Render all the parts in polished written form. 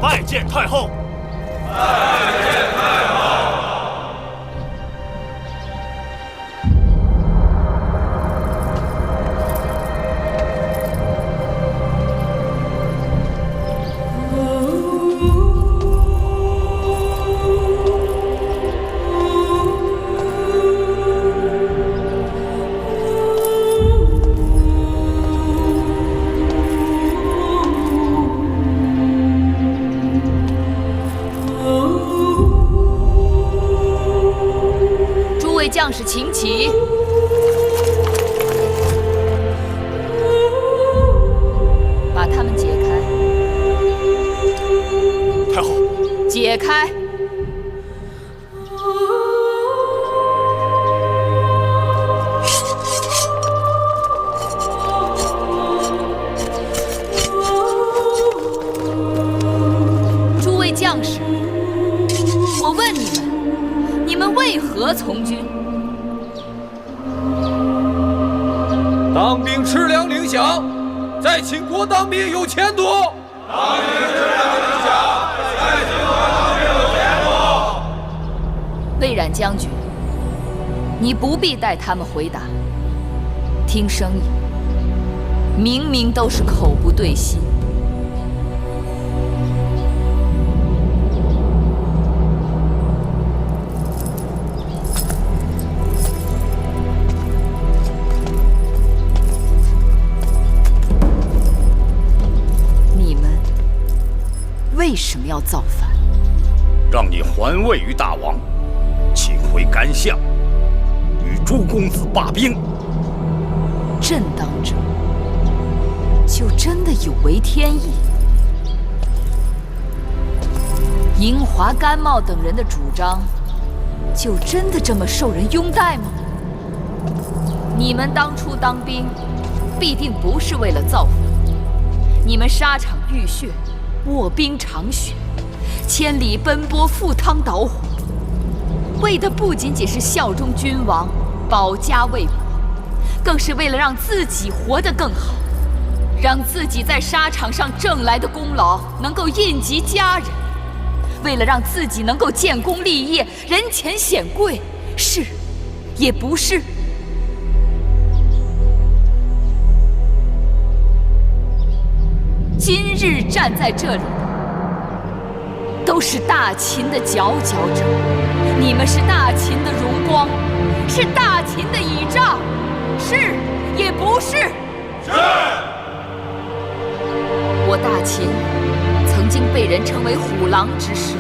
拜见太后。拜见太后。将士请起。把他们解开。太后，解开。诸位将士，我问你们，你们为何从军？当兵吃粮领饷，在秦国当兵有前途。当兵吃粮领饷，在秦国当兵有前途。魏冉将军，你不必带他们回答。听声音，明明都是口不对心。为什么要造反？让你还位于大王，请回干相，与诸公子罢兵。朕当者，就真的有违天意？银华、甘茂等人的主张，就真的这么受人拥戴吗？你们当初当兵，必定不是为了造反，你们沙场浴血。卧冰尝雪，千里奔波，赴汤蹈火，为的不仅仅是效忠君王、保家卫国，更是为了让自己活得更好，让自己在沙场上挣来的功劳能够印及家人，为了让自己能够建功立业、人前显贵，是也不是？今日站在这里的，都是大秦的佼佼者。你们是大秦的荣光，是大秦的倚仗，是也不是？是。我大秦曾经被人称为虎狼之师，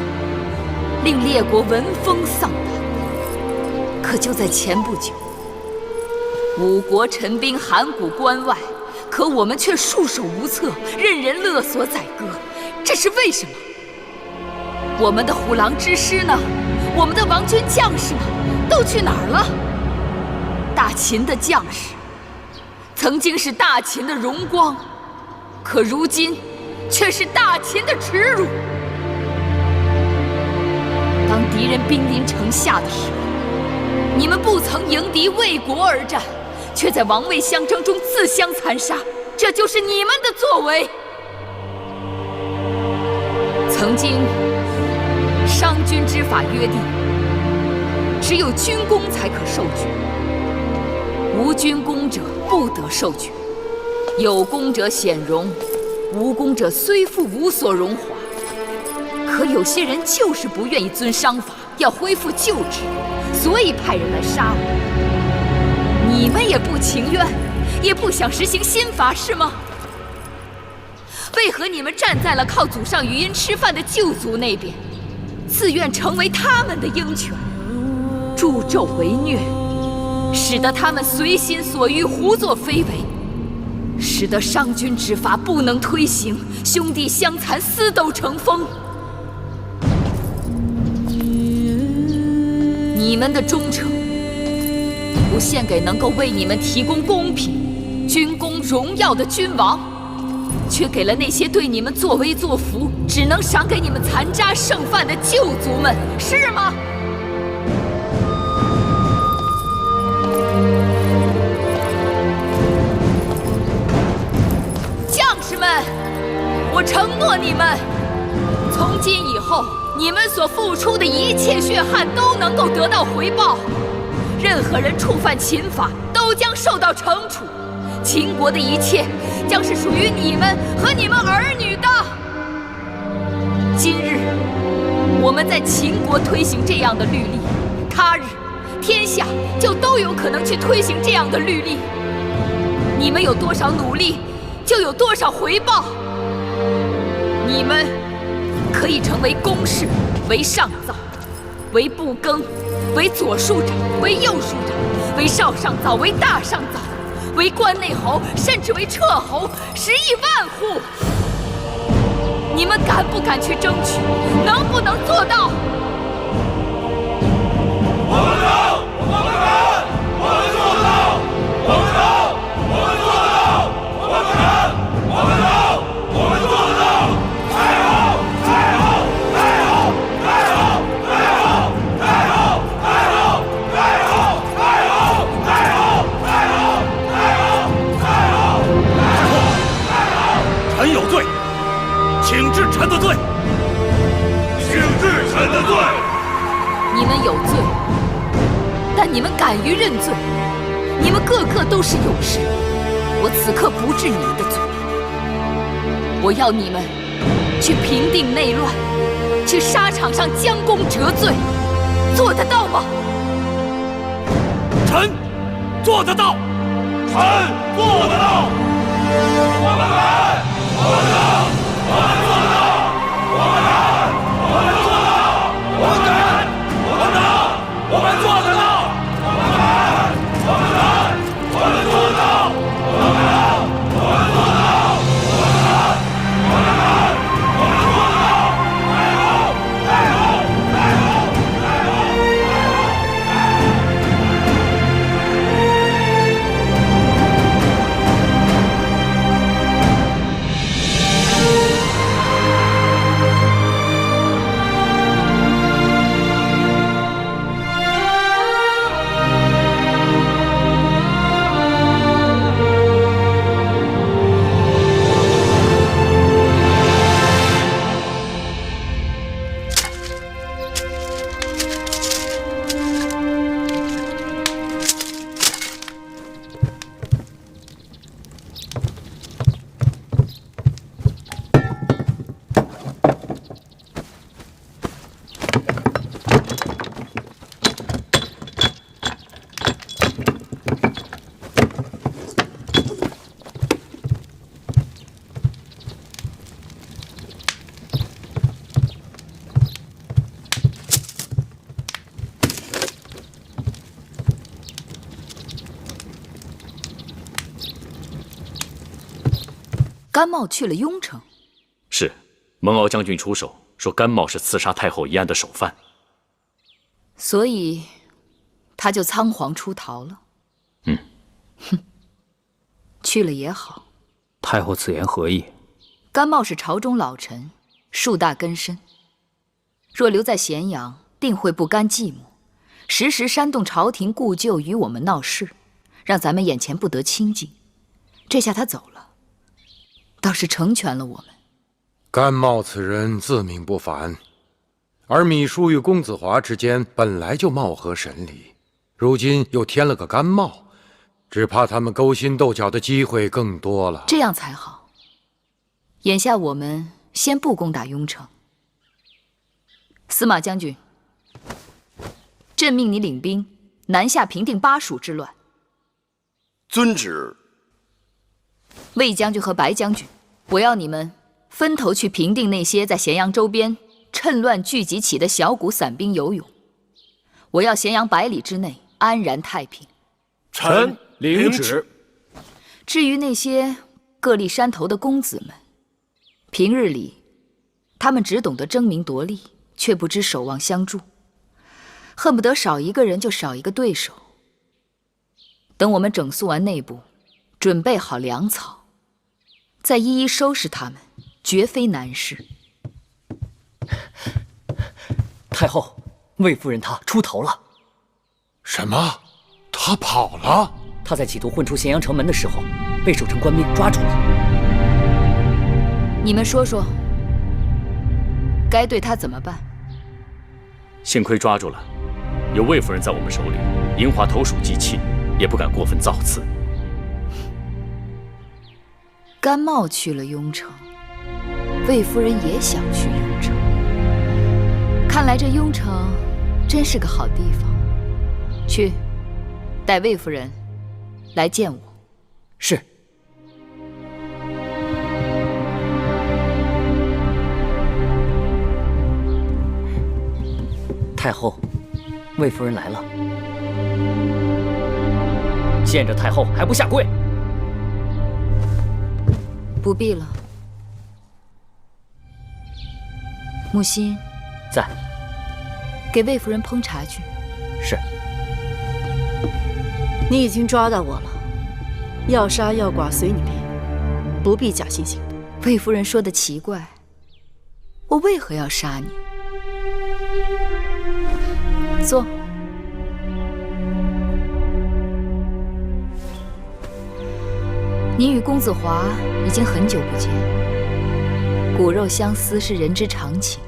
令列国闻风丧胆。可就在前不久，五国陈兵函谷关外。可我们却束手无策，任人勒索宰割，这是为什么？我们的虎狼之师呢？我们的王军将士呢？都去哪儿了？大秦的将士，曾经是大秦的荣光，可如今却是大秦的耻辱。当敌人兵临城下的时候，你们不曾迎敌为国而战，却在王位相争中自相残杀，这就是你们的作为。曾经，商君之法约定，只有军功才可受爵，无军功者不得受爵。有功者显荣，无功者虽复无所荣华。可有些人就是不愿意遵商法，要恢复旧制，所以派人来杀我。你们也不情愿，也不想实行新法，是吗？为何你们站在了靠祖上余荫吃饭的旧族那边，自愿成为他们的鹰犬，助纣为虐，使得他们随心所欲，胡作非为，使得商君之法不能推行，兄弟相残，私斗成风。你们的忠诚不献给能够为你们提供公平、军功、荣耀的君王，却给了那些对你们作威作福、只能赏给你们残渣剩饭的旧族们，是吗？将士们，我承诺你们，从今以后，你们所付出的一切血汗都能够得到回报。任何人触犯秦法，都将受到惩处。秦国的一切，将是属于你们和你们儿女的。今日，我们在秦国推行这样的律例，他日，天下就都有可能去推行这样的律例。你们有多少努力，就有多少回报。你们可以成为公士，为上造，为部耕，为左庶长，为右庶长，为少上造，为大上造，为关内侯，甚至为彻侯，10亿万户。你们敢不敢去争取？能不能做到？我们能，我们敢，我们做得到，我们能，我们做得到，我们敢，我们能，我们做得到。太好，太好，太好，太好，太好，太好，太好，太好，太好，太好，太好，太好，太好，太好。臣有罪，请治臣的罪。请治臣的罪。你们有罪，但你们敢于认罪，你们个个都是勇士。我此刻不治你们的罪，我要你们去平定内乱，去沙场上将功折罪，做得到吗？臣做得到，臣做得到。我们敢，我们能，我们做得到。我们敢，我们做得到。我们敢，我们能，我们做得到。我们敢，我们能，我们做得到。我们敢，我们做得到。我们敢，我们能，我们做得到。太好，太好，太好，太好，太好。甘茂去了雍城，是，蒙敖将军出手说甘茂是刺杀太后一案的首犯，所以他就仓皇出逃了。哼，去了也好。太后此言何意？甘茂是朝中老臣，树大根深，若留在咸阳，定会不甘寂寞，时时煽动朝廷故旧与我们闹事，让咱们眼前不得清静。这下他走了，倒是成全了我们。甘茂此人自命不凡，而芈姝与公子华之间本来就貌合神离，如今又添了个甘茂，只怕他们勾心斗角的机会更多了。这样才好。眼下我们先不攻打雍城。司马将军，朕命你领兵南下平定巴蜀之乱。遵旨。魏将军和白将军，我要你们分头去平定那些在咸阳周边趁乱聚集起的小股散兵游勇。我要咸阳100里之内安然太平。臣领旨。至于那些各立山头的公子们，平日里他们只懂得争名夺利，却不知守望相助，恨不得少一个人就少一个对手。等我们整肃完内部，准备好粮草，再一一收拾他们，绝非难事。太后，魏夫人她出逃了。什么？他跑了？她在企图混出咸阳城门的时候，被守城官兵抓住了。你们说说，该对他怎么办？幸亏抓住了，有魏夫人在我们手里，银华投鼠忌器，也不敢过分造次。甘茂去了雍城，魏夫人也想去雍城。看来这雍城真是个好地方。去，带魏夫人来见我。是。太后，魏夫人来了。见着太后还不下跪？不必了。木心，在。给魏夫人烹茶去。是。你已经抓到我了，要杀要剐随你便，不必假惺惺的。魏夫人说的奇怪，我为何要杀你？坐。你与公子华已经很久不见，骨肉相思是人之常情，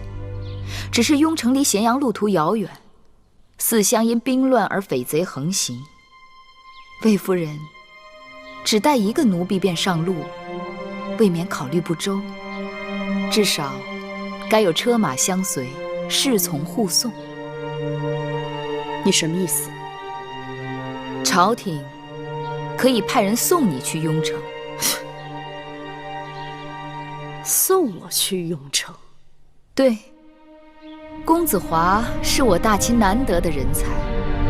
只是雍城离咸阳路途遥远，四乡因兵乱而匪贼横行。魏夫人只带一个奴婢便上路，未免考虑不周，至少该有车马相随，侍从护送。你什么意思？朝廷可以派人送你去雍城。送我去雍城？对，公子华是我大清难得的人才，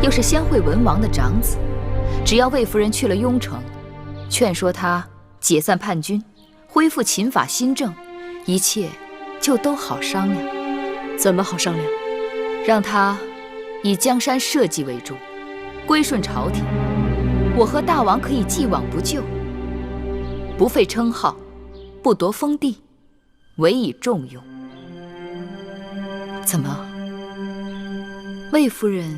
又是先惠文王的长子。只要魏夫人去了雍城，劝说他解散叛军，恢复秦法新政，一切就都好商量。怎么好商量？让他以江山社稷为重，归顺朝廷，我和大王可以既往不咎，不废称号，不夺封地，委以重用。怎么，魏夫人，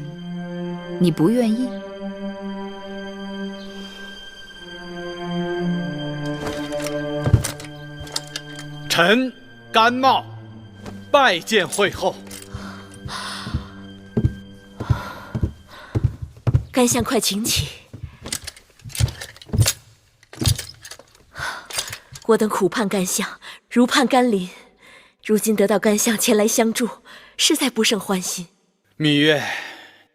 你不愿意？臣甘茂拜见惠后。甘相快请起。我等苦盼甘相，如盼甘霖，如今得到甘相前来相助，实在不胜欢心。芈月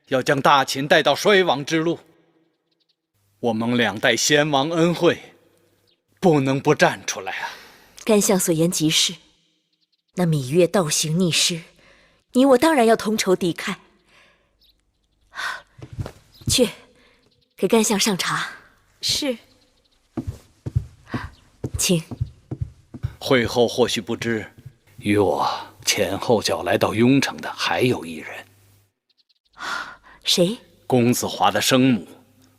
要将大秦带到衰亡之路，我蒙两代先王恩惠，不能不站出来啊！甘相所言极是，那芈月倒行逆施，你我当然要同仇敌忾。去，给甘相上茶。是。请。惠后或许不知，与我前后脚来到雍城的还有一人。谁？公子华的生母，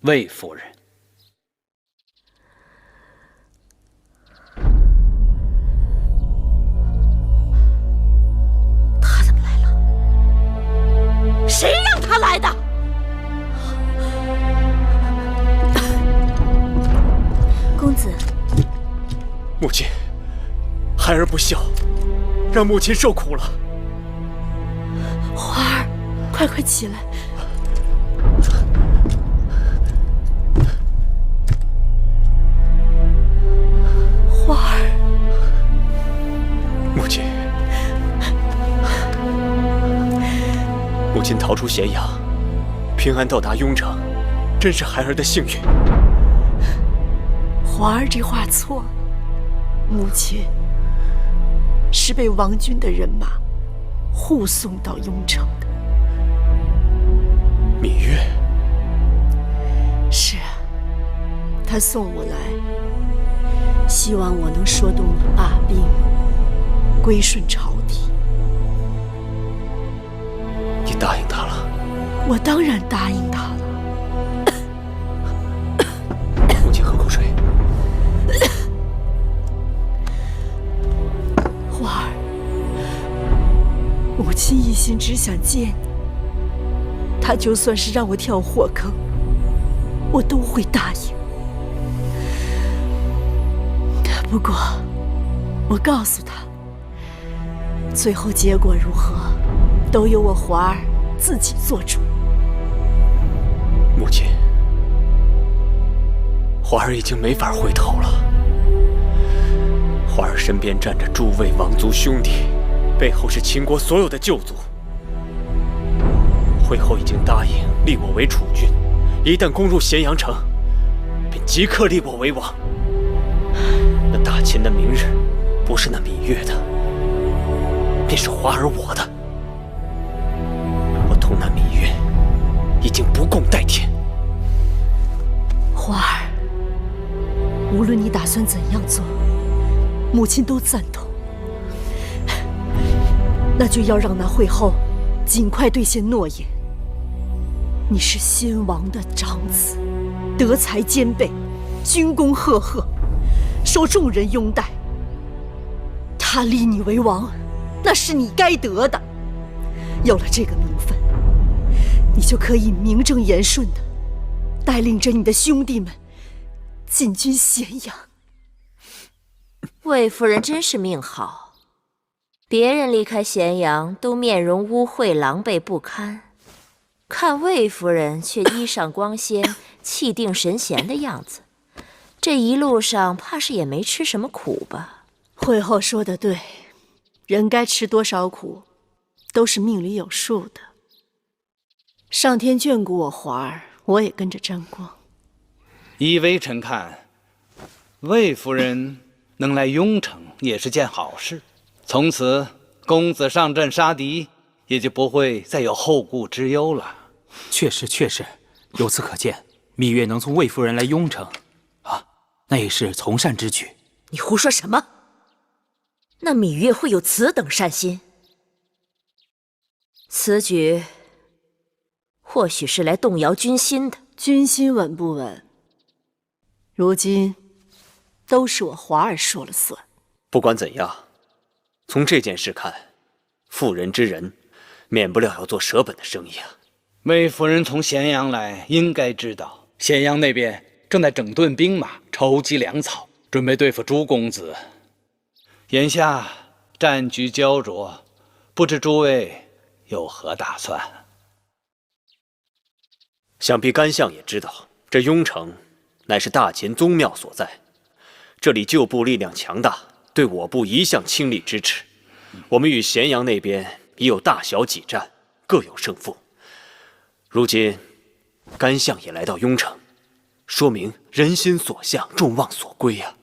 魏夫人。他怎么来了？谁让他来的？公子。母亲，孩儿不孝，让母亲受苦了。华儿，快快起来！华儿，母亲，母亲逃出咸阳，平安到达雍城，真是孩儿的幸运。华儿这话错了。母亲是被王军的人马护送到雍城的。芈月？是啊，他送我来，希望我能说动你罢兵，归顺朝廷。你答应他了？我当然答应他了。母亲喝口水。花儿，母亲一心只想见你，他就算是让我跳火坑，我都会答应。不过，我告诉他，最后结果如何，都由我华儿自己做主。母亲，华儿已经没法回头了。华儿身边站着诸位王族兄弟，背后是秦国所有的旧族。惠后已经答应立我为储君，一旦攻入咸阳城，便即刻立我为王。那大秦的明日，不是那芈月的，便是华儿我的。我同那芈月已经不共戴天。华儿，无论你打算怎样做，母亲都赞同。那就要让那惠后尽快兑现诺言。你是先王的长子，德才兼备，军功赫赫，受众人拥戴。他立你为王，那是你该得的。有了这个名分，你就可以名正言顺的带领着你的兄弟们进军咸阳。魏夫人真是命好，别人离开咸阳都面容污秽、狼狈不堪，看魏夫人却衣裳光鲜、气定神闲的样子。这一路上怕是也没吃什么苦吧？惠后说得对，人该吃多少苦，都是命里有数的。上天眷顾我华儿，我也跟着沾光。依微臣看，魏夫人能来雍城也是件好事。从此公子上阵杀敌，也就不会再有后顾之忧了。确实，由此可见，芈月能从魏夫人来雍城，那也是从善之举。你胡说什么？那芈月会有此等善心？此举或许是来动摇军心的。军心稳不稳，如今都是我华儿说了算。不管怎样，从这件事看，妇人之仁，免不了要做舍本的生意啊。魏夫人从咸阳来，应该知道咸阳那边正在整顿兵马，筹集粮草，准备对付朱公子。眼下战局焦灼，不知诸位有何打算？想必甘相也知道，这雍城乃是大秦宗庙所在，这里旧部力量强大，对我部一向倾力支持。我们与咸阳那边已有大小几战，各有胜负。如今甘相也来到雍城，说明人心所向，众望所归呀。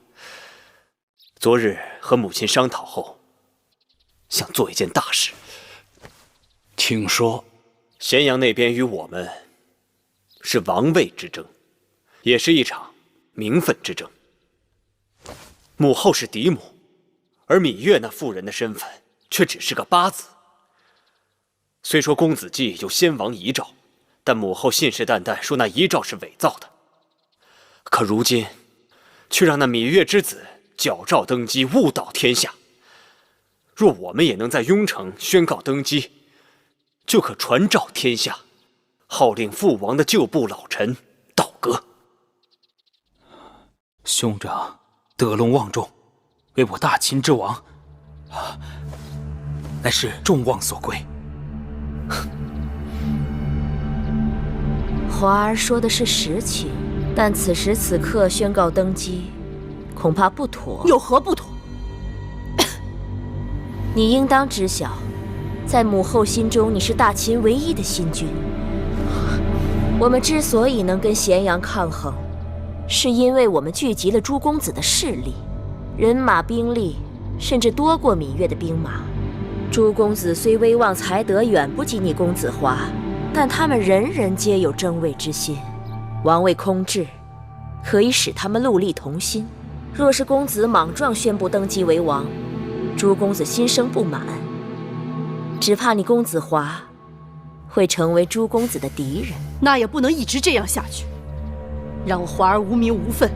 昨日和母亲商讨后，想做一件大事。请说。咸阳那边与我们是王位之争，也是一场名分之争。母后是嫡母，而芈月那妇人的身份却只是个八字。虽说公子季有先王遗诏，但母后信誓旦旦说那遗诏是伪造的。可如今，却让那芈月之子矫诏登基，误导天下。若我们也能在雍城宣告登基，就可传召天下，号令父王的旧部老臣倒戈。兄长得陇望重，为我大秦之王，乃是众望所归。华儿说的是实情，但此时此刻宣告登基，恐怕不妥。有何不妥？你应当知晓，在母后心中，你是大秦唯一的新君。我们之所以能跟咸阳抗衡，是因为我们聚集了朱公子的势力，人马兵力甚至多过芈月的兵马。朱公子虽威望才德远不及你公子华，但他们人人皆有争位之心，王位空置，可以使他们戮力同心。若是公子莽撞宣布登基为王，朱公子心生不满，只怕你公子华会成为朱公子的敌人。那也不能一直这样下去，让我华儿无名无分，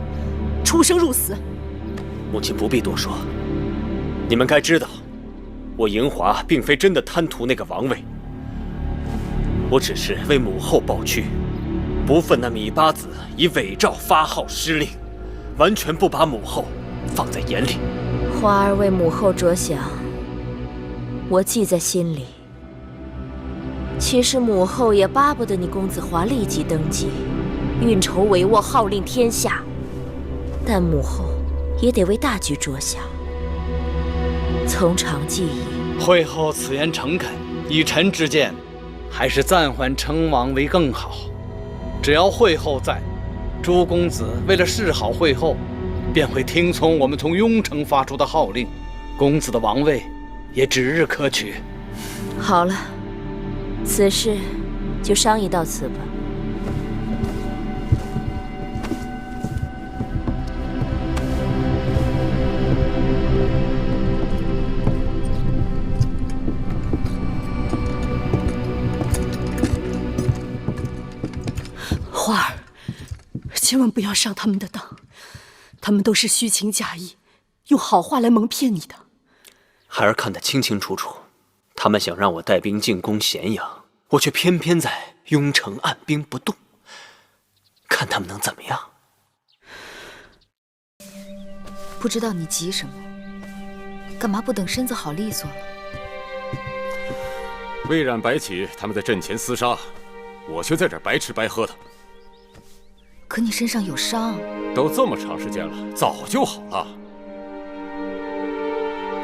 出生入死。母亲不必多说，你们该知道，我嬴华并非真的贪图那个王位，我只是为母后抱屈，不忿那芈八子以伪诏发号施令，完全不把母后放在眼里。华儿为母后着想，我记在心里。其实母后也巴不得你公子华立即登基，运筹帷幄，号令天下。但母后也得为大局着想。从长计议，会后此言诚恳，以臣之见，还是暂缓称王为更好。只要会后在，朱公子为了示好会后，便会听从我们从雍城发出的号令，公子的王位也指日可取。好了，此事就商议到此吧。花儿，千万不要上他们的当，他们都是虚情假意，用好话来蒙骗你的。孩儿看得清清楚楚，他们想让我带兵进攻咸阳，我却偏偏在雍城按兵不动，看他们能怎么样？不知道你急什么，干嘛不等身子好利索了？魏冉、白起他们在阵前厮杀，我却在这儿白吃白喝的。可你身上有伤，都这么长时间了，早就好了。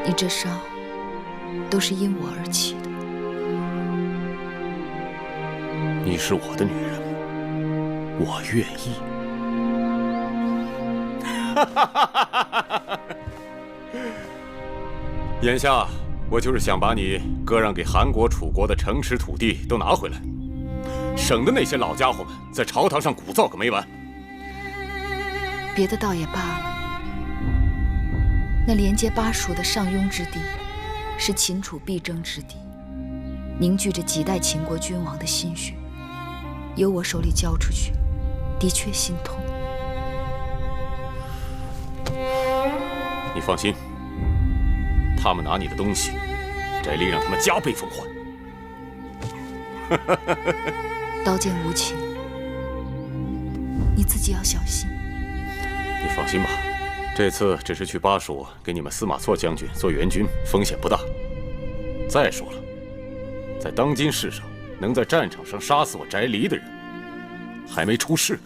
你这伤都是因我而起的。你是我的女人，我愿意。眼下我就是想把你割让给韩国、楚国的城池土地都拿回来，省得那些老家伙们在朝堂上鼓噪个没完。别的倒也罢了，那连接巴蜀的上庸之地，是秦楚必争之地，凝聚着几代秦国君王的心血，由我手里交出去，的确心痛。你放心，他们拿你的东西，翟离让他们加倍奉还。刀剑无情，你自己要小心。你放心吧，这次只是去巴蜀给你们司马错将军做援军，风险不大。再说了，在当今世上，能在战场上杀死我翟离的人，还没出世呢。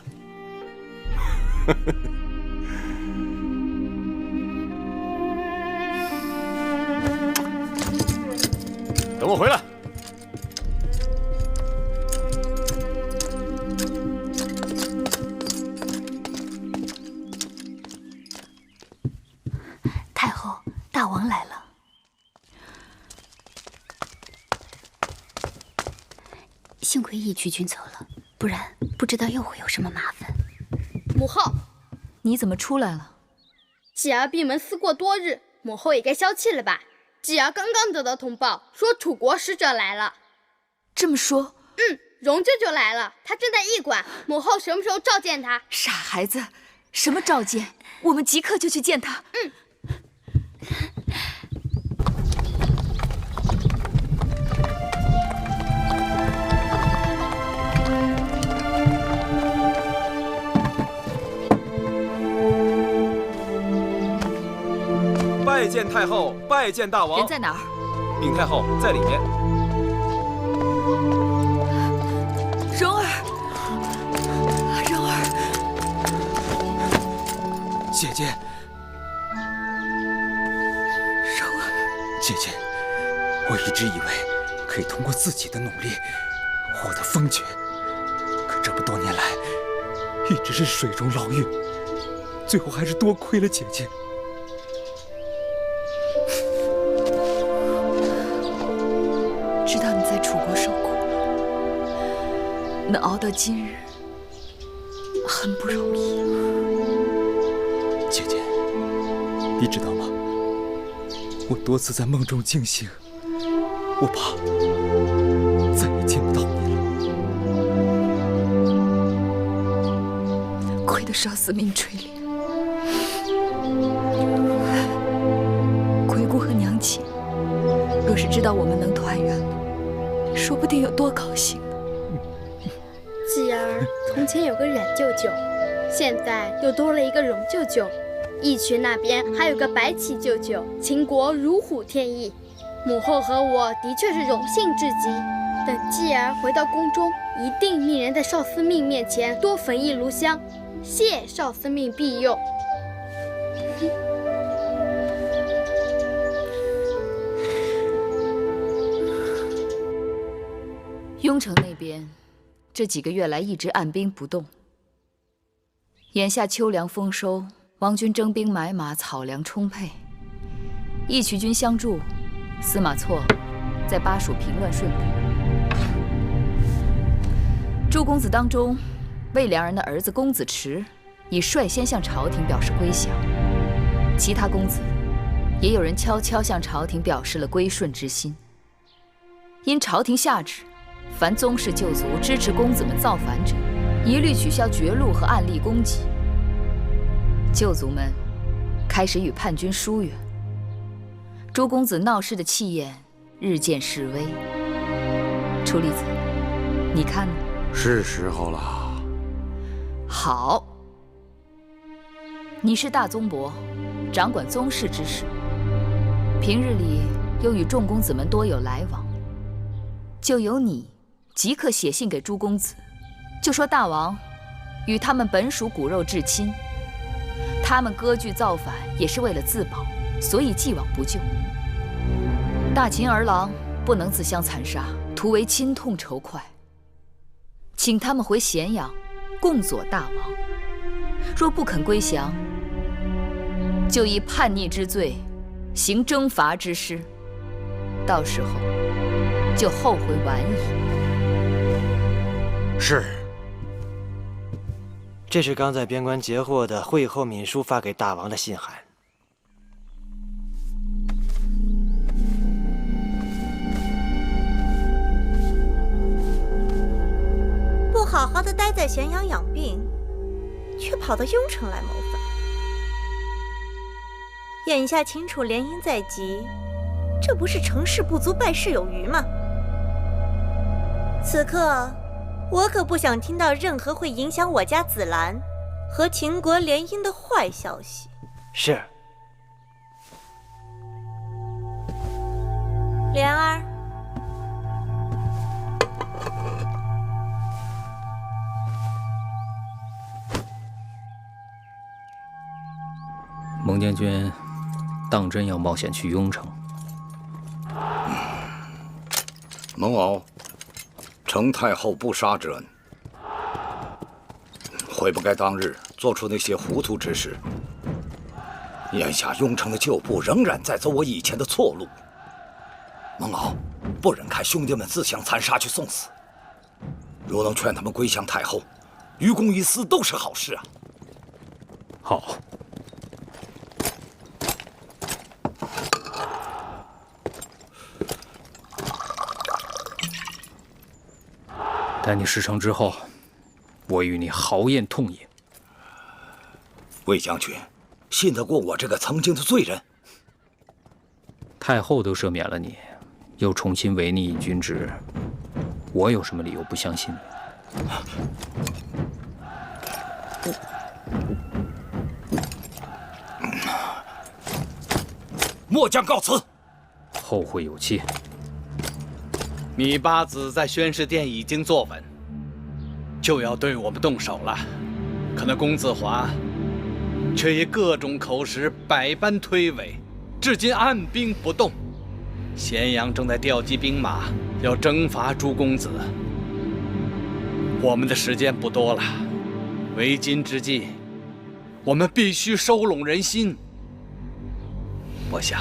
等我回来。太后，大王来了。幸亏义渠君走了，不然不知道又会有什么麻烦。母后，你怎么出来了？继儿闭门思过多日，母后也该消气了吧？继儿刚刚得到通报，说楚国使者来了。这么说，荣舅舅来了，他正在驿馆。母后什么时候召见他？傻孩子，什么召见？我们即刻就去见他。拜见太后，拜见大王。人在哪儿？禀太后，在里面。蓉儿，蓉儿，姐姐，蓉儿，姐姐，我一直以为可以通过自己的努力获得封爵，可这么多年来一直是水中捞月，最后还是多亏了姐姐。知道你在楚国受苦，能熬到今日，很不容易。姐姐，你知道吗？我多次在梦中惊醒，我怕再也见不到你了。亏得少司命垂怜，鬼谷和娘亲若是知道我们能团圆了，说不定有多高兴呢。继儿从前有个冉舅舅，现在又多了一个荣舅舅，义渠那边还有个白起舅舅。秦国如虎添翼，母后和我的确是荣幸至极。等继儿回到宫中，一定命人在少司命面前多焚一炉香，谢少司命庇佑。雍城那边这几个月来一直按兵不动，眼下秋粮丰收，王军征兵买马，草粮充沛，义渠军相助，司马错在巴蜀平乱顺利。诸公子当中，魏良人的儿子公子迟已率先向朝廷表示归降，其他公子也有人悄悄向朝廷表示了归顺之心。因朝廷下旨，凡宗室旧族支持公子们造反者，一律取消爵禄和暗例功绩。旧族们开始与叛军疏远，诸公子闹事的气焰日渐式微。楚离子，你看呢？是时候了。好，你是大宗伯，掌管宗室之事，平日里又与众公子们多有来往，就由你即刻写信给诸公子，就说大王与他们本属骨肉至亲，他们割据造反也是为了自保，所以既往不咎。大秦儿郎不能自相残杀，徒为亲痛仇快，请他们回咸阳共佐大王。若不肯归降，就以叛逆之罪行征伐之师，到时候就后悔晚矣。是。这是刚在边关截获的会后敏书发给大王的信函。不好好的待在咸阳养病，却跑到雍城来谋反。眼下秦楚联姻在即，这不是成事不足败事有余吗？此刻我可不想听到任何会影响我家紫兰和秦国联姻的坏消息。是。莲儿，蒙将军当真要冒险去雍城？蒙敖，承太后不杀之恩，悔不该当日做出那些糊涂之事。眼下雍城的旧部仍然在走我以前的错路，蒙敖不忍看兄弟们自相残杀去送死。若能劝他们归降太后，于公于私都是好事啊。好。待你事成之后，我与你豪宴痛饮。魏将军，信得过我这个曾经的罪人？太后都赦免了你，又重新委你以军职，我有什么理由不相信你？末将告辞。后会有期。你八子在宣誓殿已经坐稳，就要对我们动手了。可那公子华却以各种口实百般推诿，至今按兵不动。咸阳正在调集兵马，要征伐诸公子。我们的时间不多了，为今之计，我们必须收拢人心。我想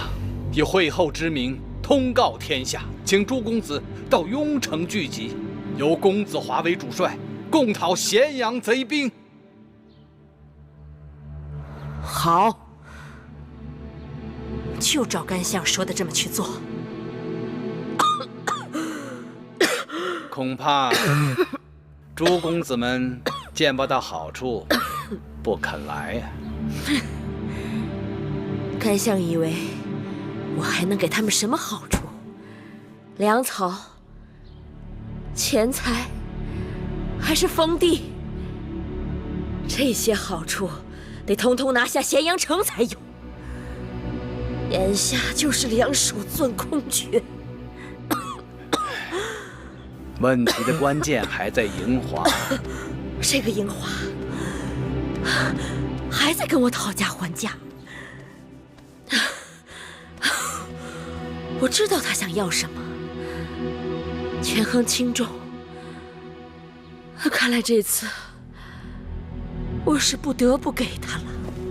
以会后之名通告天下，请诸公子到雍城聚集，由公子华为主帅，共讨咸阳贼兵。好，就照干相说的这么去做。恐怕诸公子们见不到好处，不肯来呀。干相以为我还能给他们什么好处？粮草、钱财，还是封地？这些好处得通通拿下咸阳城才有。眼下就是两手攥空拳。问题的关键还在银华。这个银华还在跟我讨价还价。我知道他想要什么，权衡轻重。看来这次我是不得不给他了。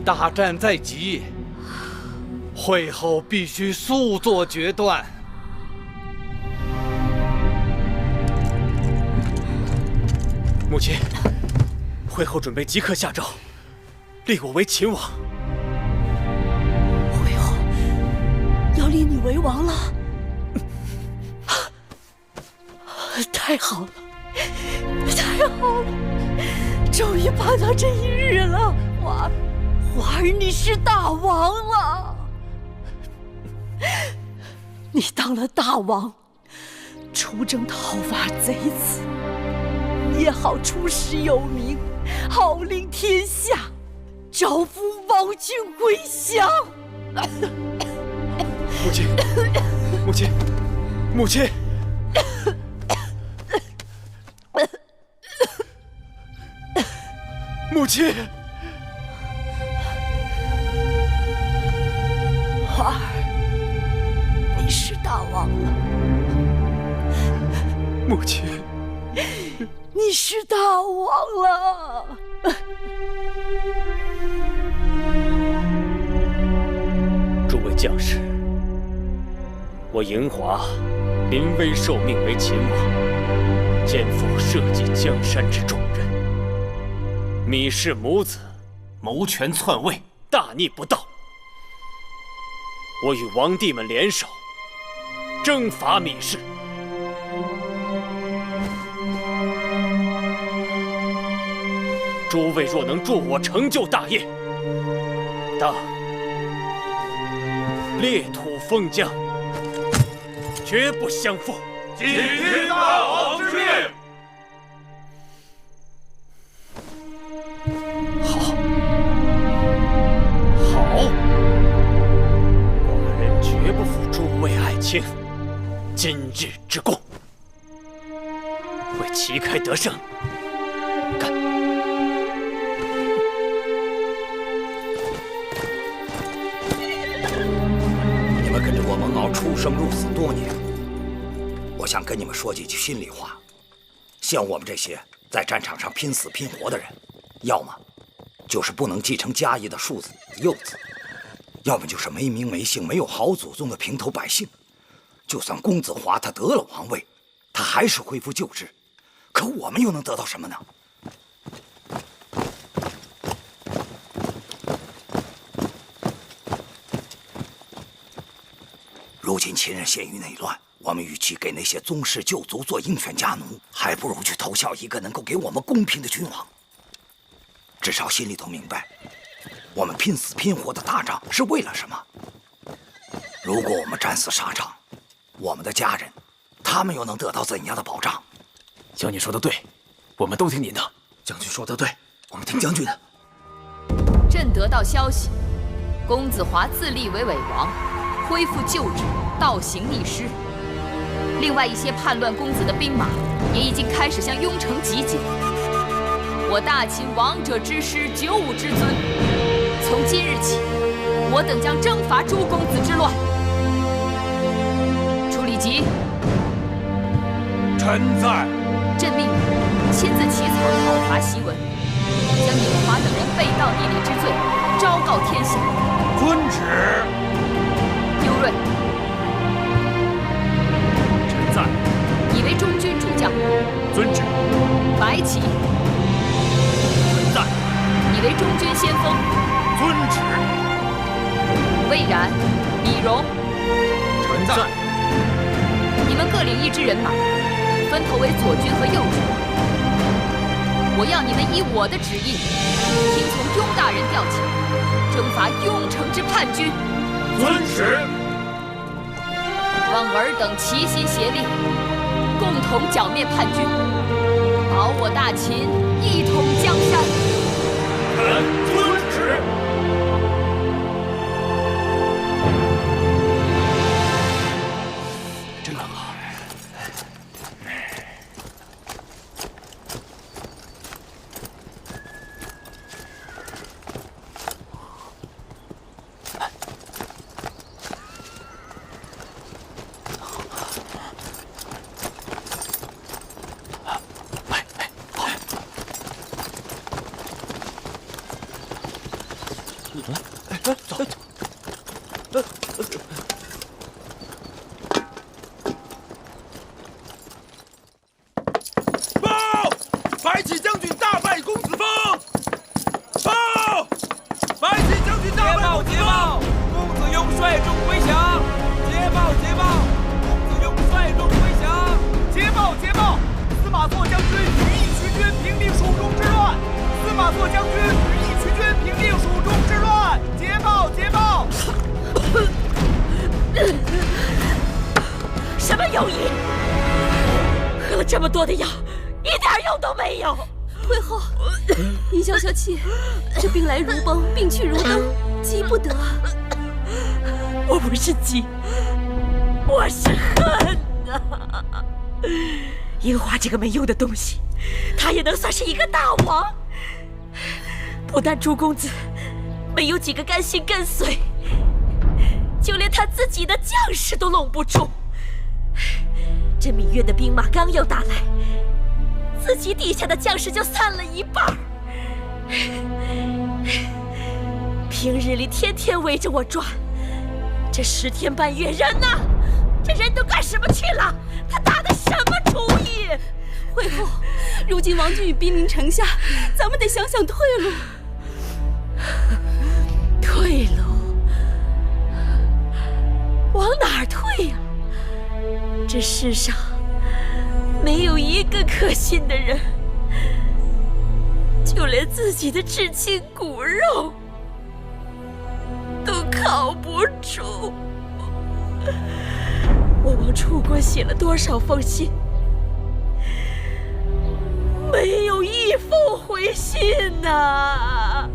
大战在即，会后必须速做决断。母亲，会后准备即刻下诏，立我为秦王。会后要立你为王了，太好了，太好了，终于盼到这一日了，华儿，你是大王了。你当了大王，出征讨伐贼子，也好出师有名，号令天下，招抚王军归降。母亲，母亲，母亲！母亲！华儿，你是大王了。母亲，你是大王了。诸位将士，我银华临危受命为秦王，肩负社稷江山之重任。芈氏母子谋权篡位，大逆不道。我与王弟们联手，征伐芈氏。诸位若能助我成就大业，当裂土封疆，绝不相负。谨听大王之命。好，寡人绝不负诸位爱卿今日之功，为旗开得胜，干！你们跟着我蒙骜出生入死多年，我想跟你们说几句心里话。像我们这些在战场上拼死拼活的人，要么就是不能继承家业的庶子幼子，要么就是没名没姓、没有好祖宗的平头百姓。就算公子华他得了王位，他还是恢复旧制，可我们又能得到什么呢？如今秦人陷于内乱，我们与其给那些宗室旧族做鹰犬家奴，还不如去投效一个能够给我们公平的君王。至少心里头明白，我们拼死拼活的打仗是为了什么。如果我们战死沙场，我们的家人，他们又能得到怎样的保障？将军说的对，我们都听您的。将军说的对，我们听将军的。朕得到消息，公子华自立为伪王，恢复旧制，倒行逆施。另外一些叛乱公子的兵马也已经开始向雍城集结。我大秦王者之师95之尊，从今日起，我等将征伐诸公子之乱。楚礼吉，臣在。朕命你亲自起草讨伐檄文，将尹华等人背道逆礼之罪昭告天下。遵旨。尤瑞，臣在。你为中军主将。遵旨。白起，臣在。你为中军先锋。遵旨。魏然、李荣，臣在。你们各领一支人马，分头为左军和右军。我要你们依我的旨意，听从雍大人调遣，征伐雍城之叛军。遵旨。望尔等齐心协力，共同剿灭叛军，保我大秦一统江山。臣遵旨。真冷啊！白起将军大败公子峰！报！白起将军大败公子峰！公子雍率众归降！捷报！捷报！公子雍率众归降！捷报！捷报！司马错将军羽翼徐军平定蜀中之乱！司马错将军羽翼徐军平定蜀中之乱！捷报！捷报！什么友谊？喝了这么多的药，一点用都没有。太后，您消消气，这兵来如崩，兵去如灯，急不得。我不是急，我是恨呐！樱花这个没用的东西，他也能算是一个大王？不但朱公子没有几个甘心跟随，就连他自己的将士都拢不住。这芈月的兵马刚要打来，自己底下的将士就散了一半。平日里天天围着我转，这10天半月人呢？这人都干什么去了？他打的什么主意？惠后，如今王军已兵临城下，咱们得想想退路。退路？往哪儿退呀？这世上没有一个可信的人，就连自己的至亲骨肉都靠不住。我往楚国写了多少封信，没有一封回信呐！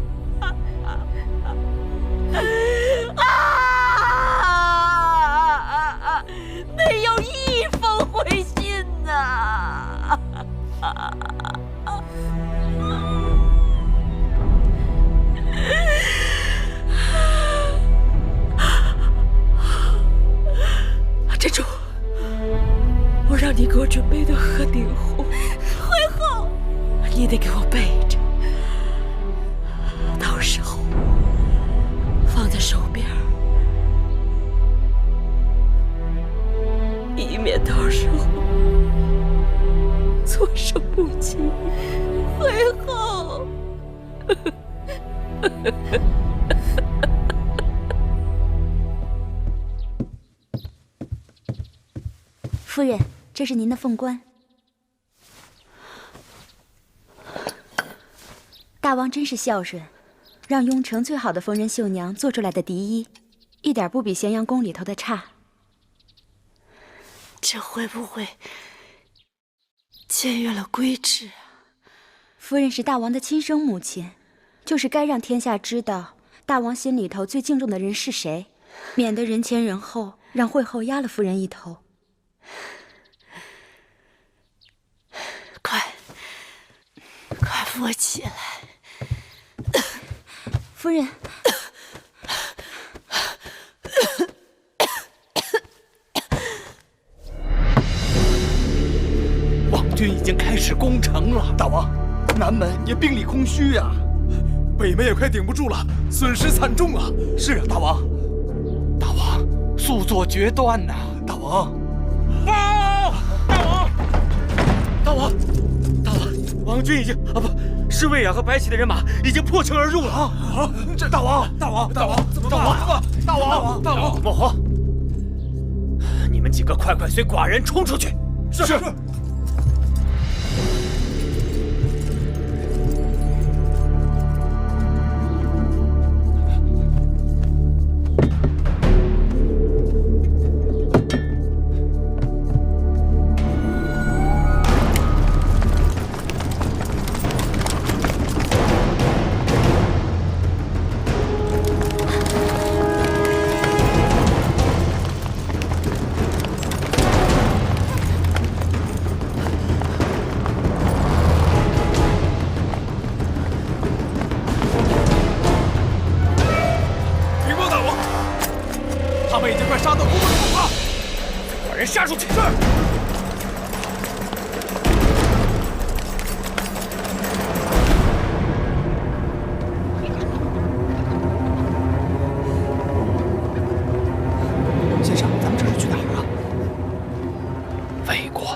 没有一封回信呐！珍珠，我让你给我准备的鹤顶红，惠后，你得给我备着，到时候放在手边，以免到时候措手不及。惠后。夫人，这是您的凤冠。大王真是孝顺，让雍城最好的缝纫绣娘做出来的嫡衣，一点不比咸阳宫里头的差。这会不会僭越了规制啊？夫人是大王的亲生母亲，就是该让天下知道大王心里头最敬重的人是谁，免得人前人后让惠后压了夫人一头。快扶我起来！夫人，王军已经开始攻城了，大王，南门也兵力空虚呀，北门也快顶不住了，损失惨重啊！是啊，大王，大王，速作决断呐！大王，报！大王，王军已经是魏雅和白起的人马已经破城而入了这大王，怎么办？大王，莫慌，你们几个快随寡人冲出去！是。人杀出去。是。先生，咱们这是去哪儿啊？魏国。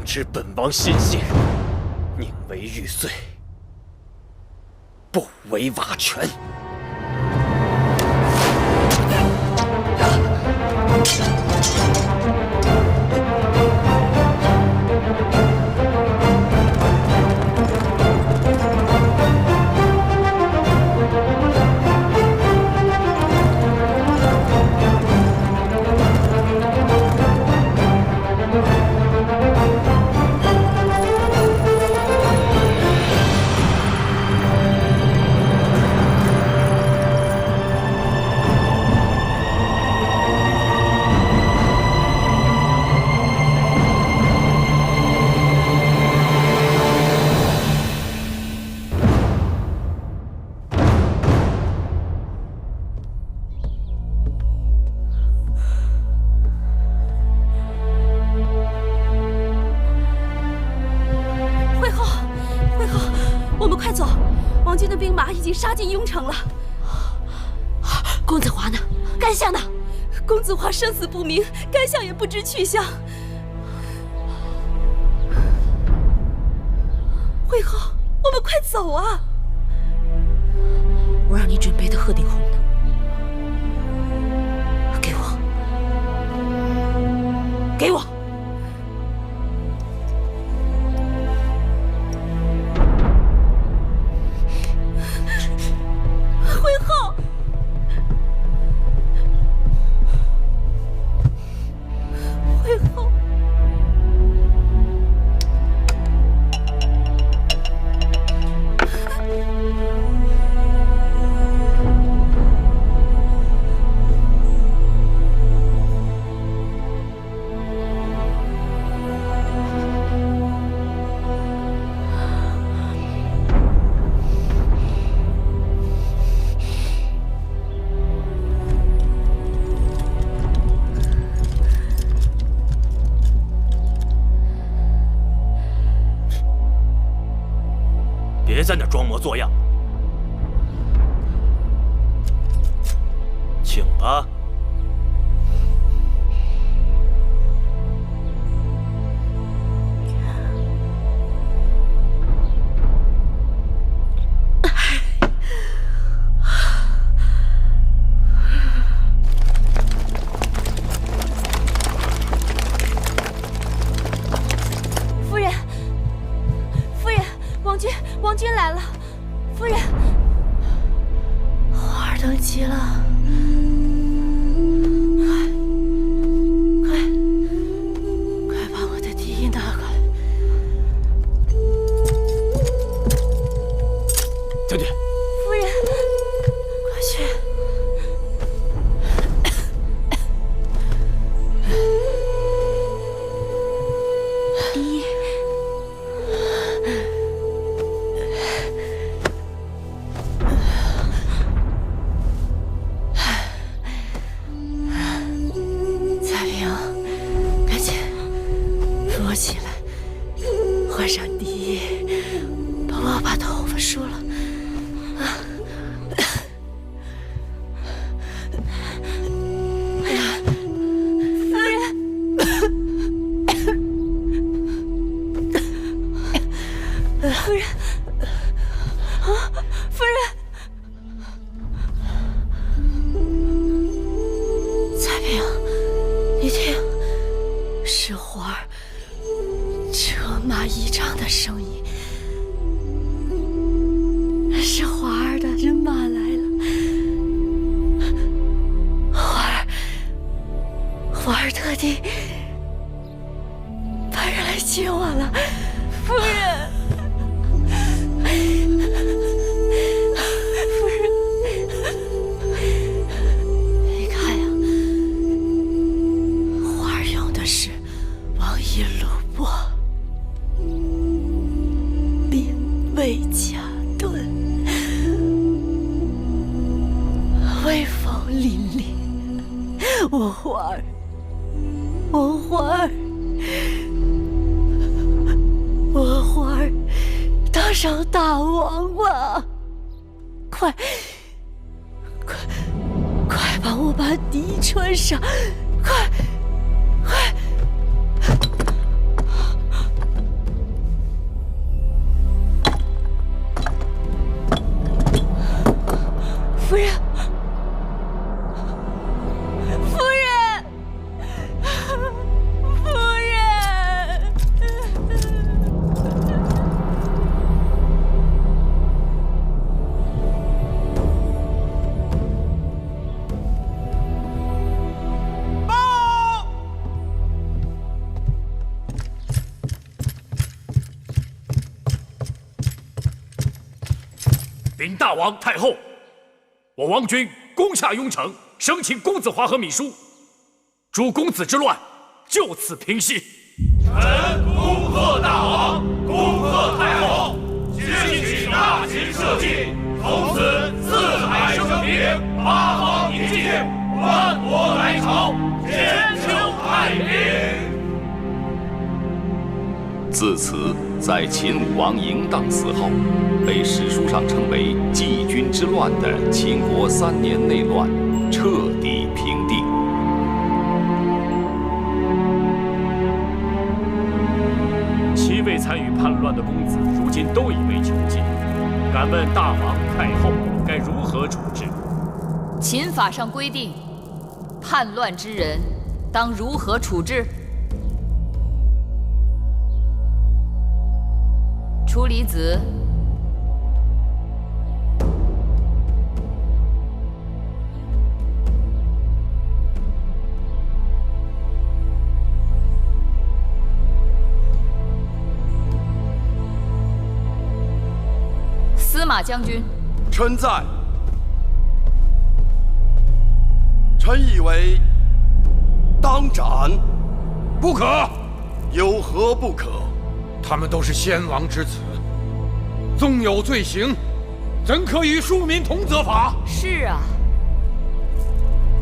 知本王心性，宁为玉碎，不为瓦全。杀进雍城了。公子华呢？干相呢？公子华生死不明，干相也不知去向。惠后，我们快走啊！我让你准备的鹤顶红呢？给我，给我！别在那装模作样，请吧。夫人，夫人，王君来了。夫人，花儿等急了，快把我的笛拿过来。将军，夫人，快去。嫡。彩萍，赶紧扶我起来。皇上嫡，帮我把头发梳了。夫人，夫人，彩萍，你听，是花儿车马依仗的声音，是花儿的人马来了。花儿特地派人来接我了，夫人。魏家盾，威风凛凛。我花儿，我花儿，我花儿，当上大王吧！快帮我把笛穿上，快！夫人，夫人，夫人！报！禀大王太后。我王军攻下雍城，生擒公子华和芈姝，诸公子之乱就此平息。臣恭贺大王，恭贺太后，兴许大秦社稷，从此四海升平，八方宁静，万国来朝，千秋太平。自此，在秦武王嬴荡死后，被史书上称为季军之乱的秦国3年内乱彻底平定。7位参与叛乱的公子，如今都已被囚禁。敢问大王太后该如何处置？秦法上规定，叛乱之人当如何处置？处离子，司马将军。臣在。臣以为当斩。不可。有何不可？他们都是先王之子，纵有罪行，怎可与庶民同责罚？是啊，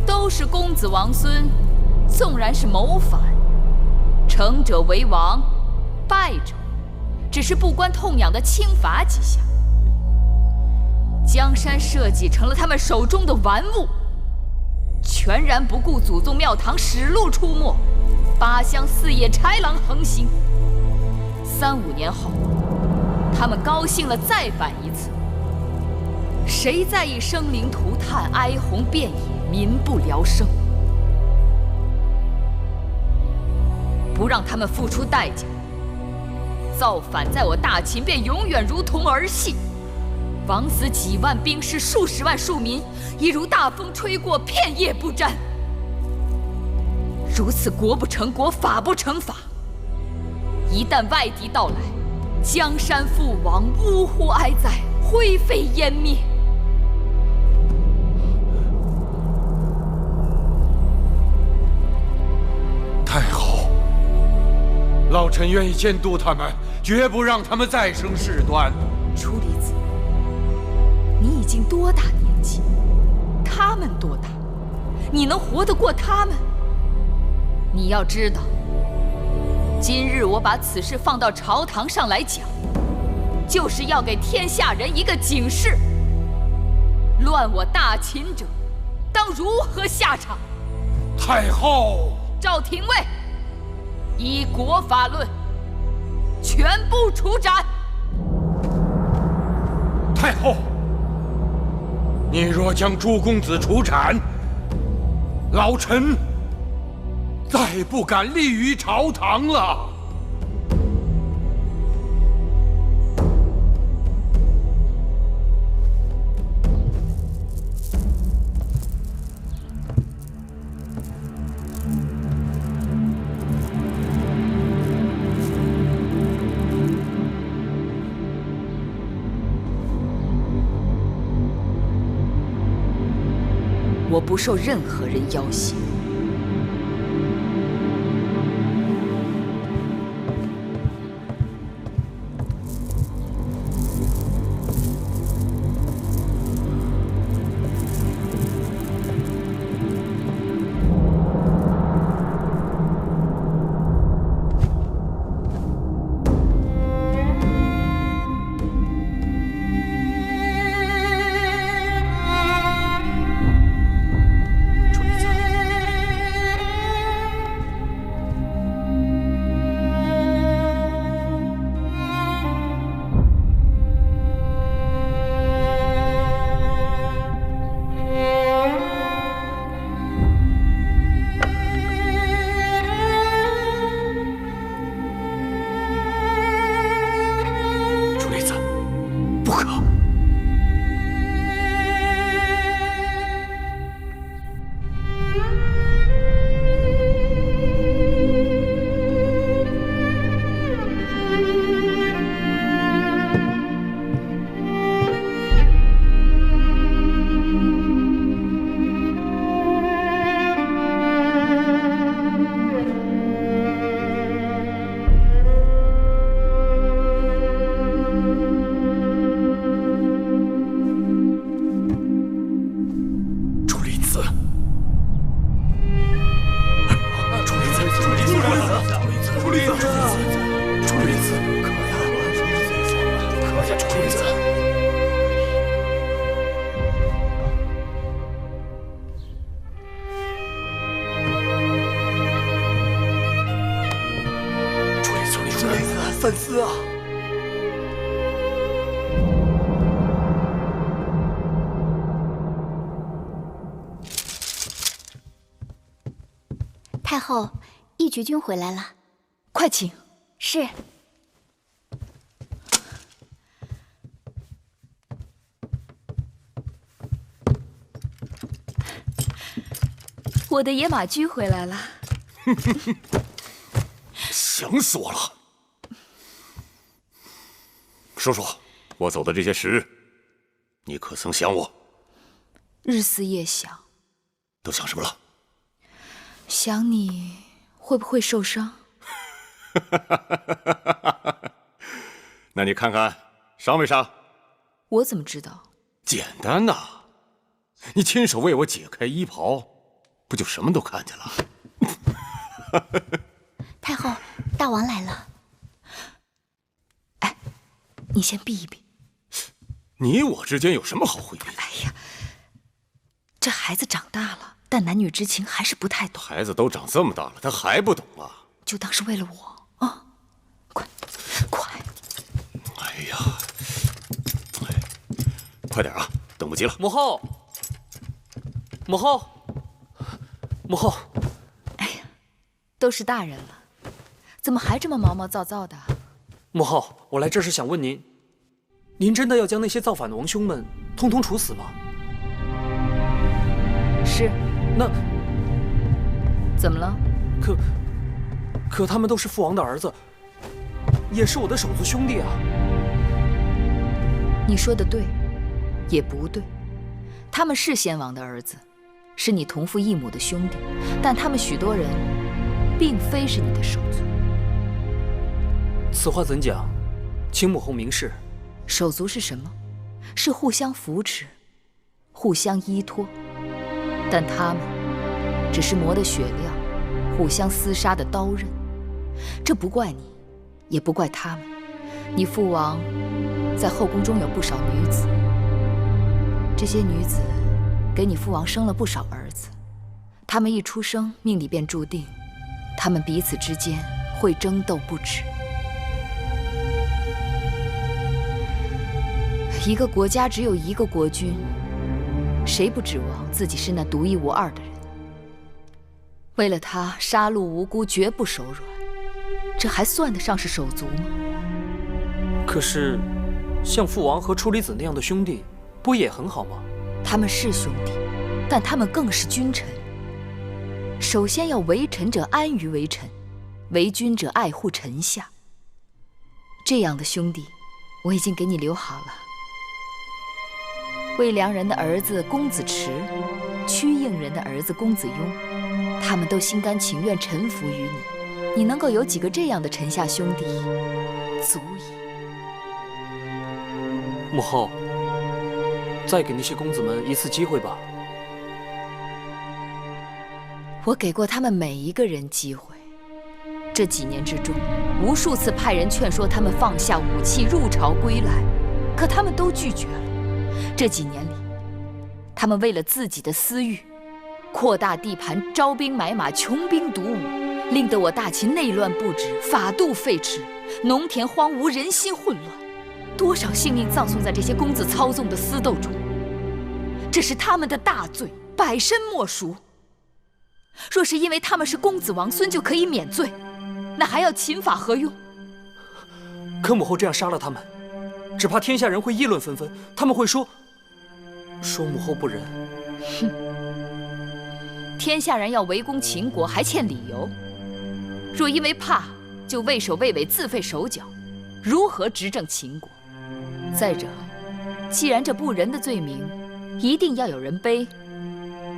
都是公子王孙，纵然是谋反，成者为王，败者只是不关痛痒的轻罚几下。江山社稷成了他们手中的玩物，全然不顾祖宗庙堂使路出没，8乡4野豺狼横行。3、5年后，他们高兴了再反一次。谁在意生灵涂炭、哀鸿遍野、民不聊生？不让他们付出代价，造反在我大秦便永远如同儿戏。枉死几万兵士、数十万庶民，亦如大风吹过，片叶不沾。如此国不成国，法不成法。一旦外敌到来，江山覆亡，呜呼哀哉，灰飞烟灭。太后，老臣愿意监督他们，绝不让他们再生事端。楚离子，你已经多大年纪？他们多大？你能活得过他们？你要知道，今日我把此事放到朝堂上来讲，就是要给天下人一个警示：乱我大秦者，当如何下场？太后，赵廷尉，依国法论，全部处斩。太后，你若将朱公子处斩，老臣再不敢立于朝堂了。我不受任何人要挟。粉丝啊！太后，义局君回来了，快请。是。我的野马驹回来了。想死我了！说说，我走的这些时日，你可曾想我？日思夜想。都想什么了？想你会不会受伤？那你看看伤没伤？我怎么知道？简单呐，你亲手为我解开衣袍，不就什么都看见了？太后，大王来了。哎，你先避一避。你我之间有什么好回避的？哎呀，这孩子长大了，但男女之情还是不太懂。孩子都长这么大了，他还不懂啊？就当是为了我啊！快，快！哎呀，快点啊，等不及了。母后，母后，母后！哎呀，都是大人了，怎么还这么毛毛躁躁的？母后，我来这是想问您，您真的要将那些造反的王兄们通通处死吗？是。那怎么了？可他们都是父王的儿子，也是我的手足兄弟啊。你说的对，也不对。他们是先王的儿子，是你同父异母的兄弟，但他们许多人并非是你的手足。此话怎讲？请母后明示。手足是什么？是互相扶持，互相依托。但他们只是磨得雪亮，互相厮杀的刀刃。这不怪你，也不怪他们。你父王在后宫中有不少女子，这些女子给你父王生了不少儿子。他们一出生，命里便注定，他们彼此之间会争斗不止。一个国家只有一个国君，谁不指望自己是那独一无二的人？为了他杀戮无辜，绝不手软，这还算得上是手足吗？可是，像父王和处理子那样的兄弟，不也很好吗？他们是兄弟，但他们更是君臣。首先要为臣者安于为臣，为君者爱护臣下。这样的兄弟，我已经给你留好了。魏良人的儿子公子迟，屈应人的儿子公子雍，他们都心甘情愿臣服于你。你能够有几个这样的臣下兄弟，足矣。母后，再给那些公子们一次机会吧。我给过他们每一个人机会。这几年之中，无数次派人劝说他们放下武器，入朝归来，可他们都拒绝了。这几年里，他们为了自己的私欲，扩大地盘，招兵买马，穷兵黩武，令得我大秦内乱不止，法度废弛，农田荒芜，人心混乱。多少性命葬送在这些公子操纵的私斗中，这是他们的大罪，百身莫赎。若是因为他们是公子王孙就可以免罪，那还要秦法何用？可母后这样杀了他们，只怕天下人会议论纷纷，他们会说母后不仁。哼！天下人要围攻秦国，还欠理由。若因为怕，就畏首畏尾，自废手脚，如何执政秦国？再者，既然这不仁的罪名一定要有人背，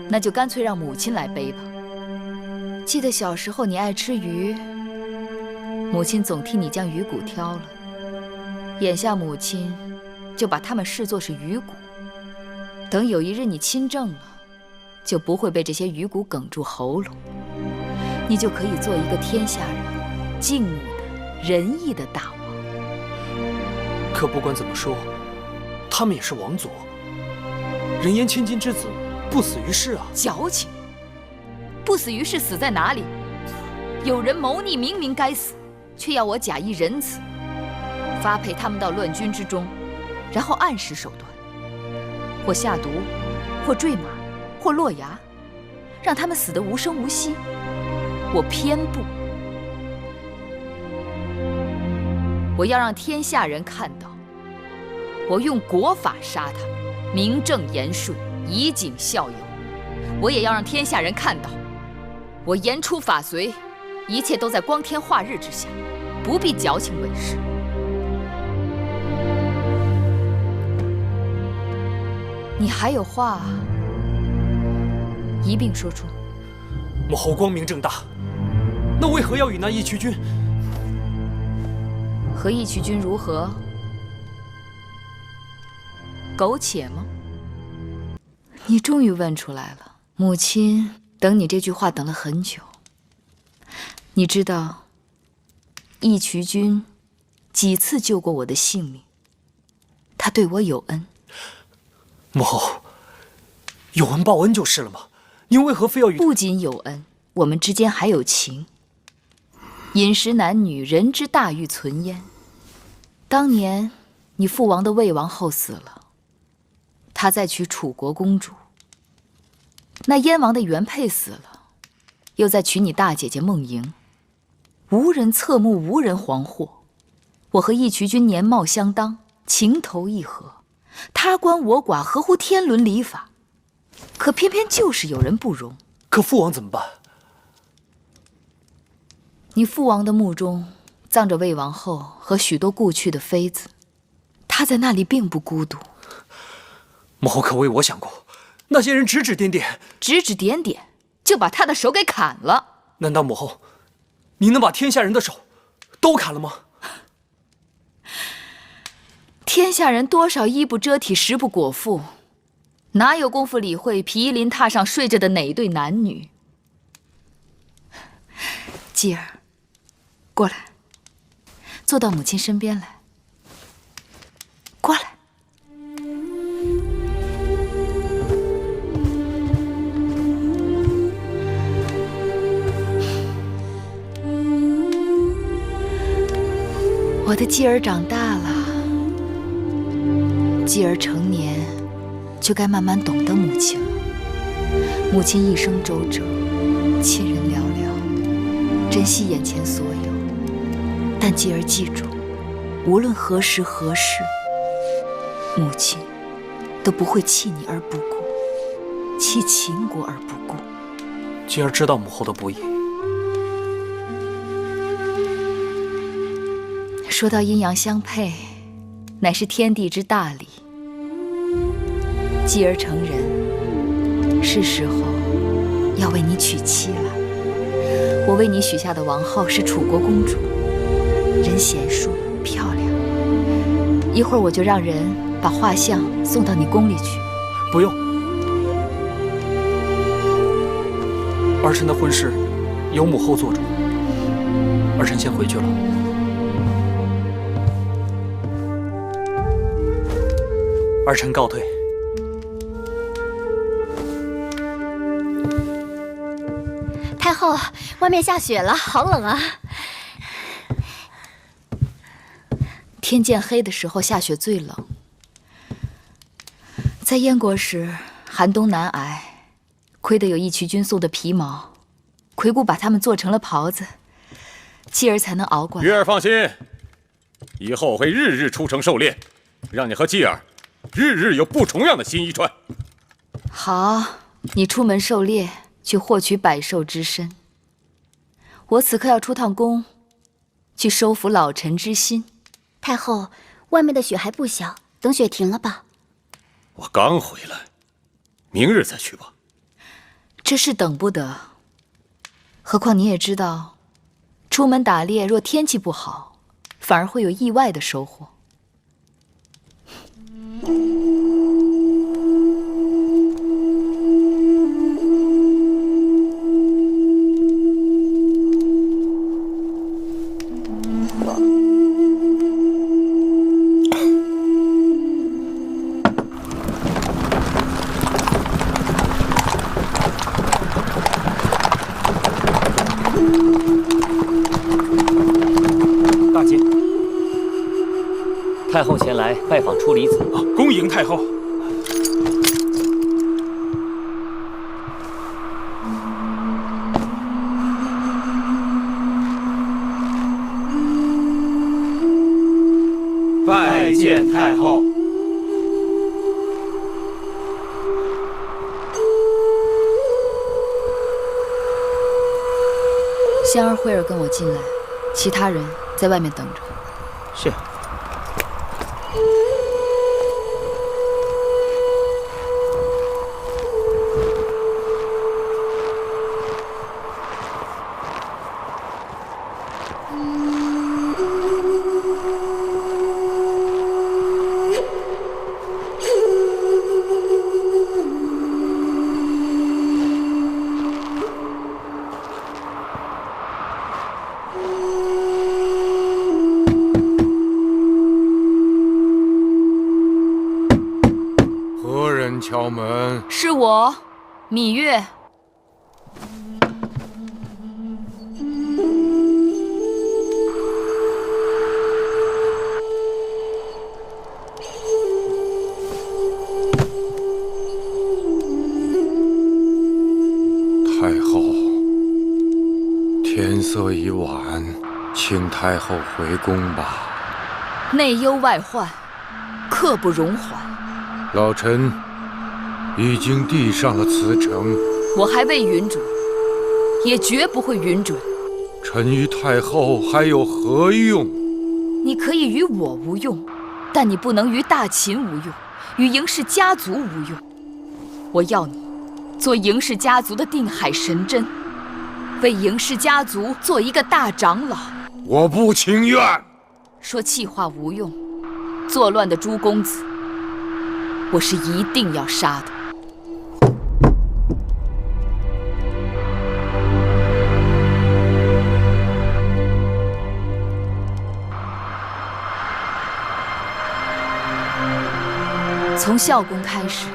那就干脆让母亲来背吧。记得小时候你爱吃鱼，母亲总替你将鱼骨挑了。眼下母亲就把它们视作是鱼骨，等有一日你亲政了，就不会被这些鱼骨哽住喉咙，你就可以做一个天下人敬慕的仁义的大王。可不管怎么说，他们也是王族，人言千金之子，不死于世啊！矫情！不死于世死在哪里？有人谋逆，明明该死，却要我假意仁慈，发配他们到乱军之中，然后暗使手段，或下毒，或坠马，或落崖，让他们死得无声无息。我偏不，我要让天下人看到，我用国法杀他们，名正言顺，以儆效尤。我也要让天下人看到，我言出法随，一切都在光天化日之下，不必矫情伪饰。你还有话，一并说出。母后光明正大，那为何要与那义渠君？和义渠君如何？苟且吗？你终于问出来了。母亲等你这句话等了很久。你知道，义渠君几次救过我的性命，他对我有恩。母后，有恩报恩就是了吗？您为何非要与……不仅有恩，我们之间还有情。饮食男女，人之大欲存焉。当年你父王的魏王后死了，他再娶楚国公主。那燕王的原配死了，又再娶你大姐姐孟莹。无人侧目，无人惶惑。我和义渠君年貌相当，情投意合，他关我寡，合乎天伦礼法。可偏偏就是有人不容。可父王怎么办？你父王的墓中葬着魏王后和许多故去的妃子，他在那里并不孤独。母后可为我想过，那些人指指点点，就把他的手给砍了。难道母后，您能把天下人的手都砍了吗？天下人多少衣不遮体，食不果腹，哪有功夫理会毗邻榻上睡着的哪一对男女？继儿，过来，坐到母亲身边来。过来。我的继儿长大了，继儿成年，就该慢慢懂得母亲了。母亲一生周折，亲人寥寥，珍惜眼前所有。但继儿记住，无论何时何事，母亲都不会弃你而不顾，弃秦国而不顾。继儿知道母后的不易。说到阴阳相配，乃是天地之大理。继儿成人，是时候要为你娶妻了。我为你许下的王后是楚国公主，人贤淑漂亮。一会儿我就让人把画像送到你宫里去。不用，儿臣的婚事由母后做主，儿臣先回去了。儿臣告退。太后，外面下雪了，好冷啊！天渐黑的时候下雪最冷。在燕国时，寒冬难挨，亏得有义渠君送的皮毛，魁姑把它们做成了袍子，继儿才能熬过来。月儿放心，以后会日日出城狩猎，让你和继儿日日有不重样的新衣穿。好，你出门狩猎，去获取百兽之身。我此刻要出趟宫，去收服老臣之心。太后，外面的雪还不小，等雪停了吧。我刚回来，明日再去吧。这事等不得。何况你也知道，出门打猎若天气不好，反而会有意外的收获。太后前来拜访初离子，恭迎太后。拜见太后。香儿、慧儿跟我进来，其他人在外面等着。是。敲门。是我，芈月。太后，天色已晚，请太后回宫吧。内忧外患，刻不容缓。老臣已经递上了辞呈，我还未允准，也绝不会允准。臣与太后还有何用？你可以与我无用，但你不能与大秦无用，与嬴氏家族无用。我要你做嬴氏家族的定海神针，为嬴氏家族做一个大长老。我不情愿。说气话无用，作乱的朱公子，我是一定要杀的。从孝公开始，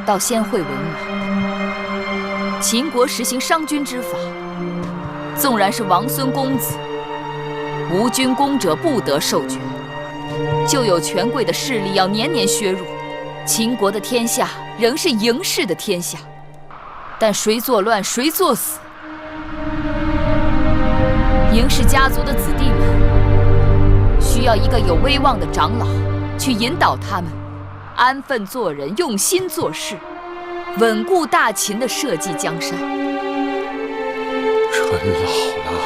到先惠文王，秦国实行商君之法，纵然是王孙公子，无军功者不得受爵，就有权贵的势力要年年削弱。秦国的天下仍是嬴氏的天下，但谁作乱谁作死。嬴氏家族的子弟们需要一个有威望的长老去引导他们安分做人，用心做事，稳固大秦的社稷江山。臣老了，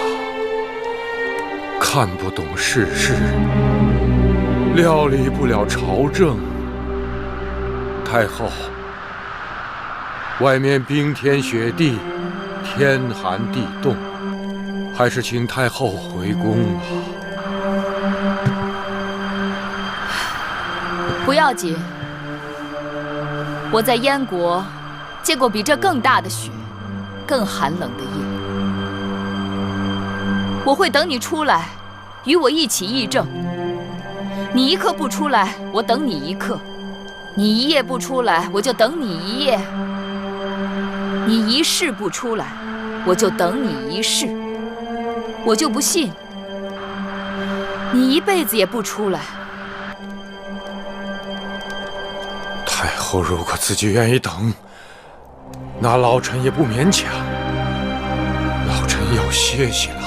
看不懂世事，料理不了朝政。太后，外面冰天雪地，天寒地冻，还是请太后回宫吧。不要紧，我在燕国见过比这更大的雪，更寒冷的夜。我会等你出来，与我一起议政。你一刻不出来，我等你一刻；你一夜不出来，我就等你一夜；你一世不出来，我就等你一世。我就不信你一辈子也不出来。太后如果自己愿意等，那老臣也不勉强。老臣要歇息了。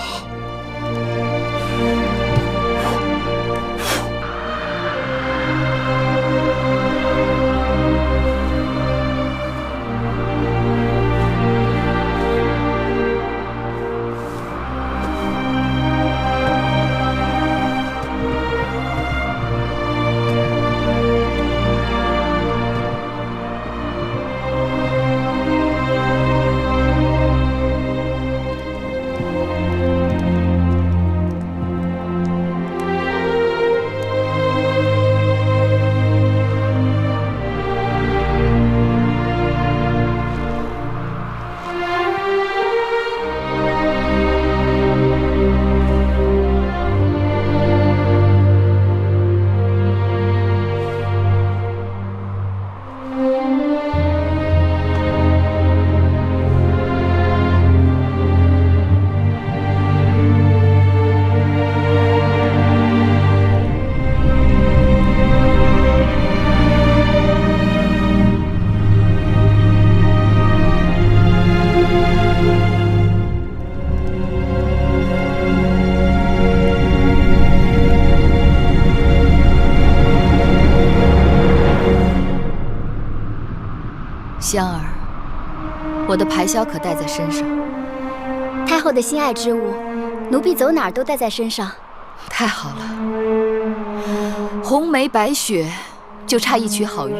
香儿，我的排箫可带在身上。太后的心爱之物，奴婢走哪儿都带在身上。太好了，红梅白雪，就差一曲好乐，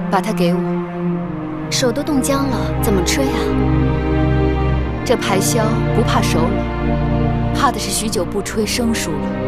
把它给我。手都冻僵了，怎么吹啊？这排箫不怕手冷，怕的是许久不吹生疏了。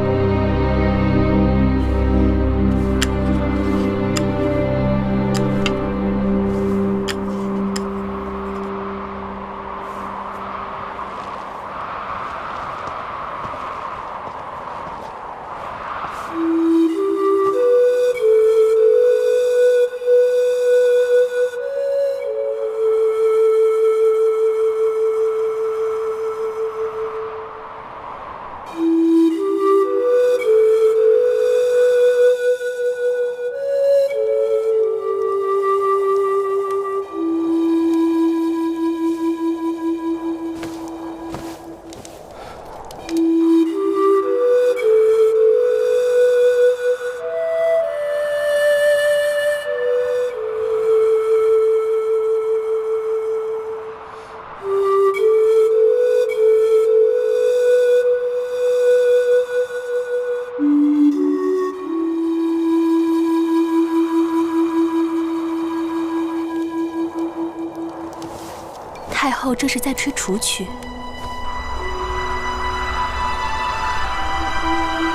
太后这是在吹楚曲。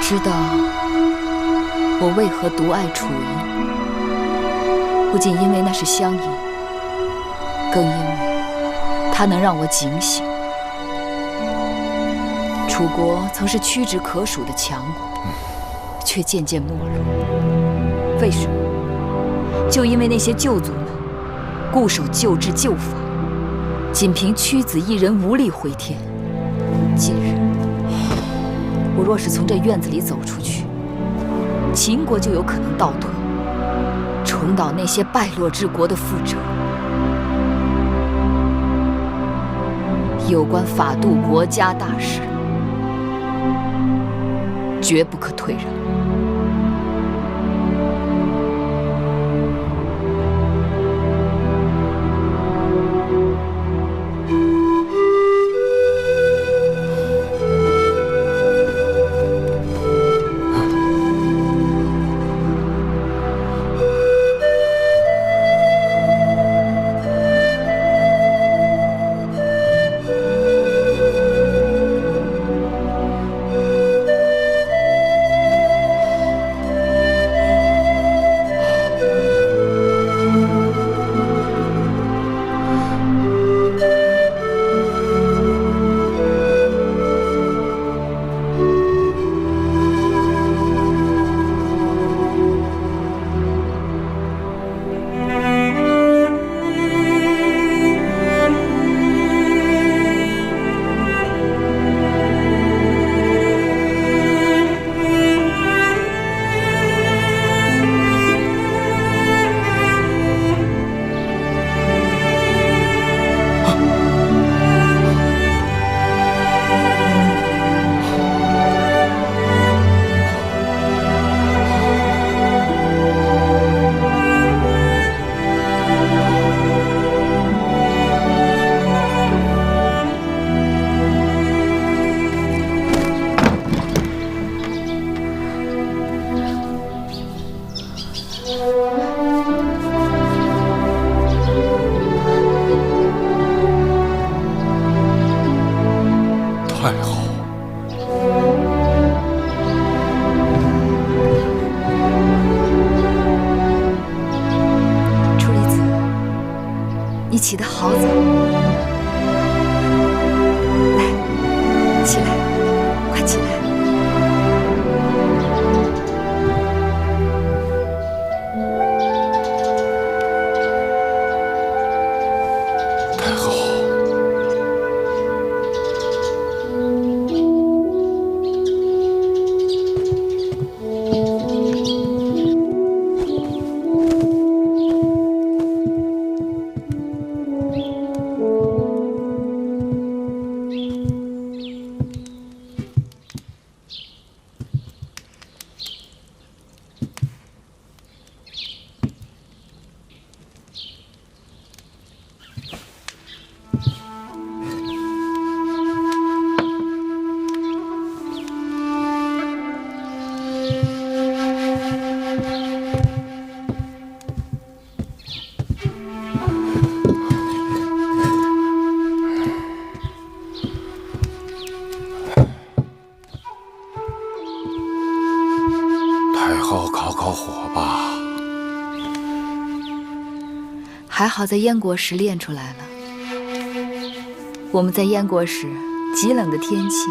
知道我为何独爱楚音？不仅因为那是乡音，更因为它能让我警醒。楚国曾是屈指可数的强国，却渐渐没落。为什么？就因为那些旧族们固守旧制旧法，仅凭屈子一人无力回天。今日我若是从这院子里走出去，秦国就有可能倒退，重蹈那些败落之国的覆辙。有关法度国家大事，绝不可退让。起得好早，来，起来，快起来！太后，烤烤火吧。还好在燕国时练出来了。我们在燕国时，极冷的天气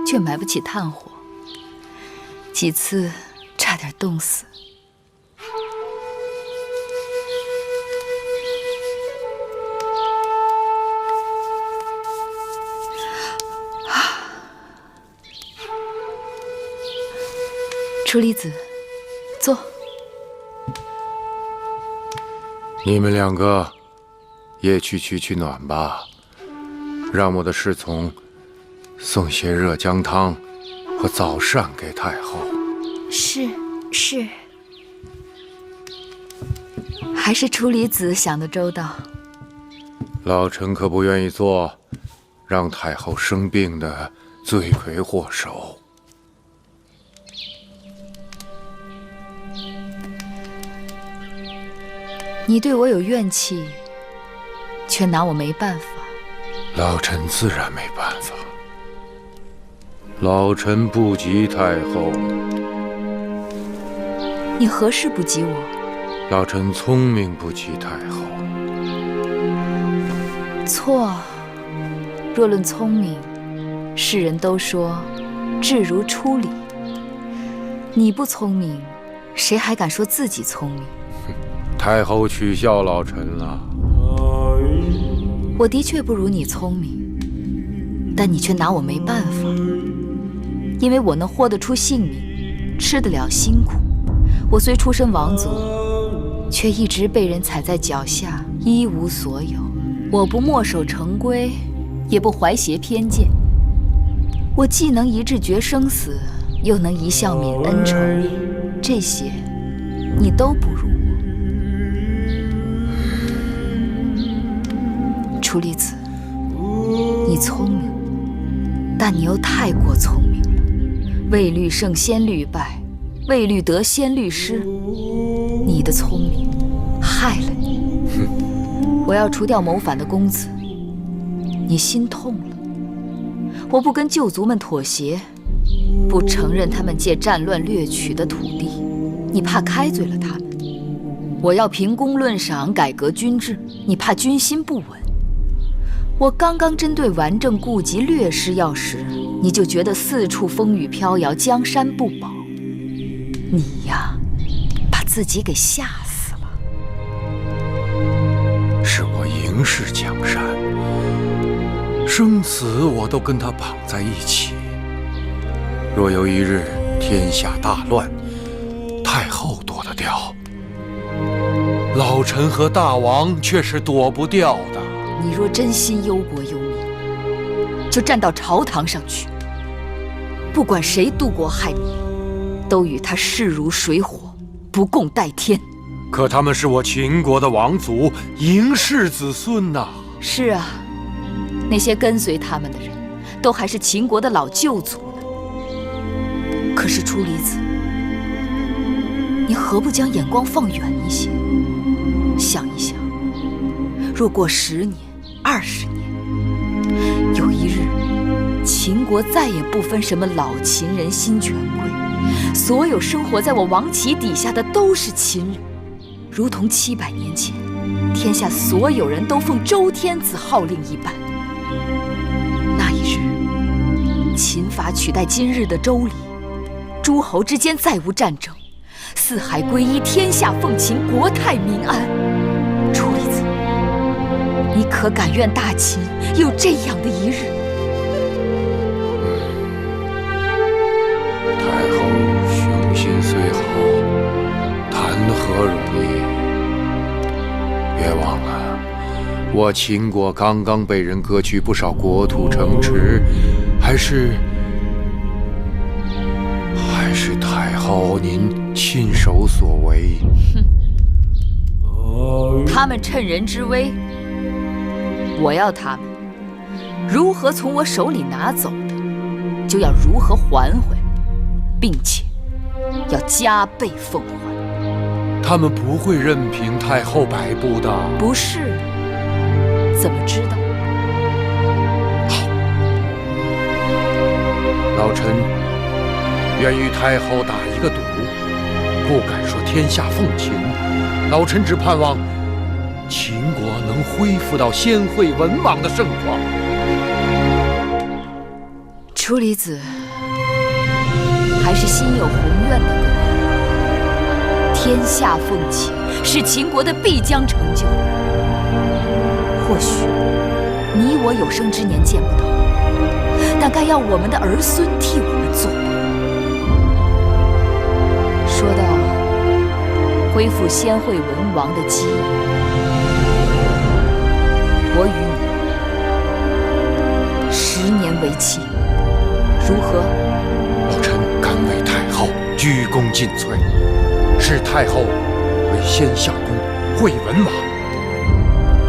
却买不起炭火，几次差点冻死。楚离子，坐。你们两个也去取暖吧，让我的侍从送些热姜汤和早膳给太后。是。还是楚离子想得周到。老臣可不愿意做让太后生病的罪魁祸首。你对我有怨气，却拿我没办法。老臣自然没办法。老臣不及太后，你何事不及我？老臣聪明不及太后。错，若论聪明，世人都说智如初礼。你不聪明，谁还敢说自己聪明？太后取笑老臣了。我的确不如你聪明，但你却拿我没办法，因为我能豁得出性命，吃得了辛苦。我虽出身王族，却一直被人踩在脚下，一无所有。我不墨守成规，也不怀挟偏见。我既能一致决生死，又能一笑泯恩仇，这些你都不如我。楚离子，你聪明，但你又太过聪明了。未虑胜先虑败，未虑得先虑失。你的聪明害了你。我要除掉谋反的公子，你心痛了。我不跟旧族们妥协，不承认他们借战乱掠取的土地，你怕开罪了他们。我要凭功论赏，改革军制，你怕军心不稳。我刚刚针对顽症痼疾略施药时，你就觉得四处风雨飘摇，江山不保。你呀，把自己给吓死了。是我营视江山，生死我都跟他绑在一起。若有一日天下大乱，太后躲得掉，老臣和大王却是躲不掉的。你若真心忧国忧民，就站到朝堂上去，不管谁渡国害民，都与他势如水火，不共戴天。可他们是我秦国的王族，嬴氏子孙呐。是啊，那些跟随他们的人，都还是秦国的老旧族呢。可是楚离子，你何不将眼光放远一些，想一想，若过10年、20年，有一日，秦国再也不分什么老秦人、新权贵，所有生活在我王旗底下的都是秦人，如同700年前，天下所有人都奉周天子号令一般。那一日，秦法取代今日的周礼，诸侯之间再无战争，四海归一，天下奉秦，国泰民安。楚离子，你可敢愿大秦有这样的一日？太后雄心虽好，谈何容易？别忘了，我秦国刚刚被人割去不少国土城池，还是太后您亲手所为。他们趁人之危，我要他们如何从我手里拿走的，就要如何还回来，并且要加倍奉还。他们不会任凭太后摆布的。不是？怎么知道？好，老臣愿与太后打一个赌，不敢说天下奉秦，老臣只盼望秦国能恢复到先惠文王的盛况。楚离子还是心有宏愿的人，天下奉秦是秦国的必将成就。或许你我有生之年见不到，但该要我们的儿孙替我们做到。说到恢复先惠文王的基业，我与你10年为期，如何？老臣敢为太后鞠躬尽瘁，使太后为先下公惠文王。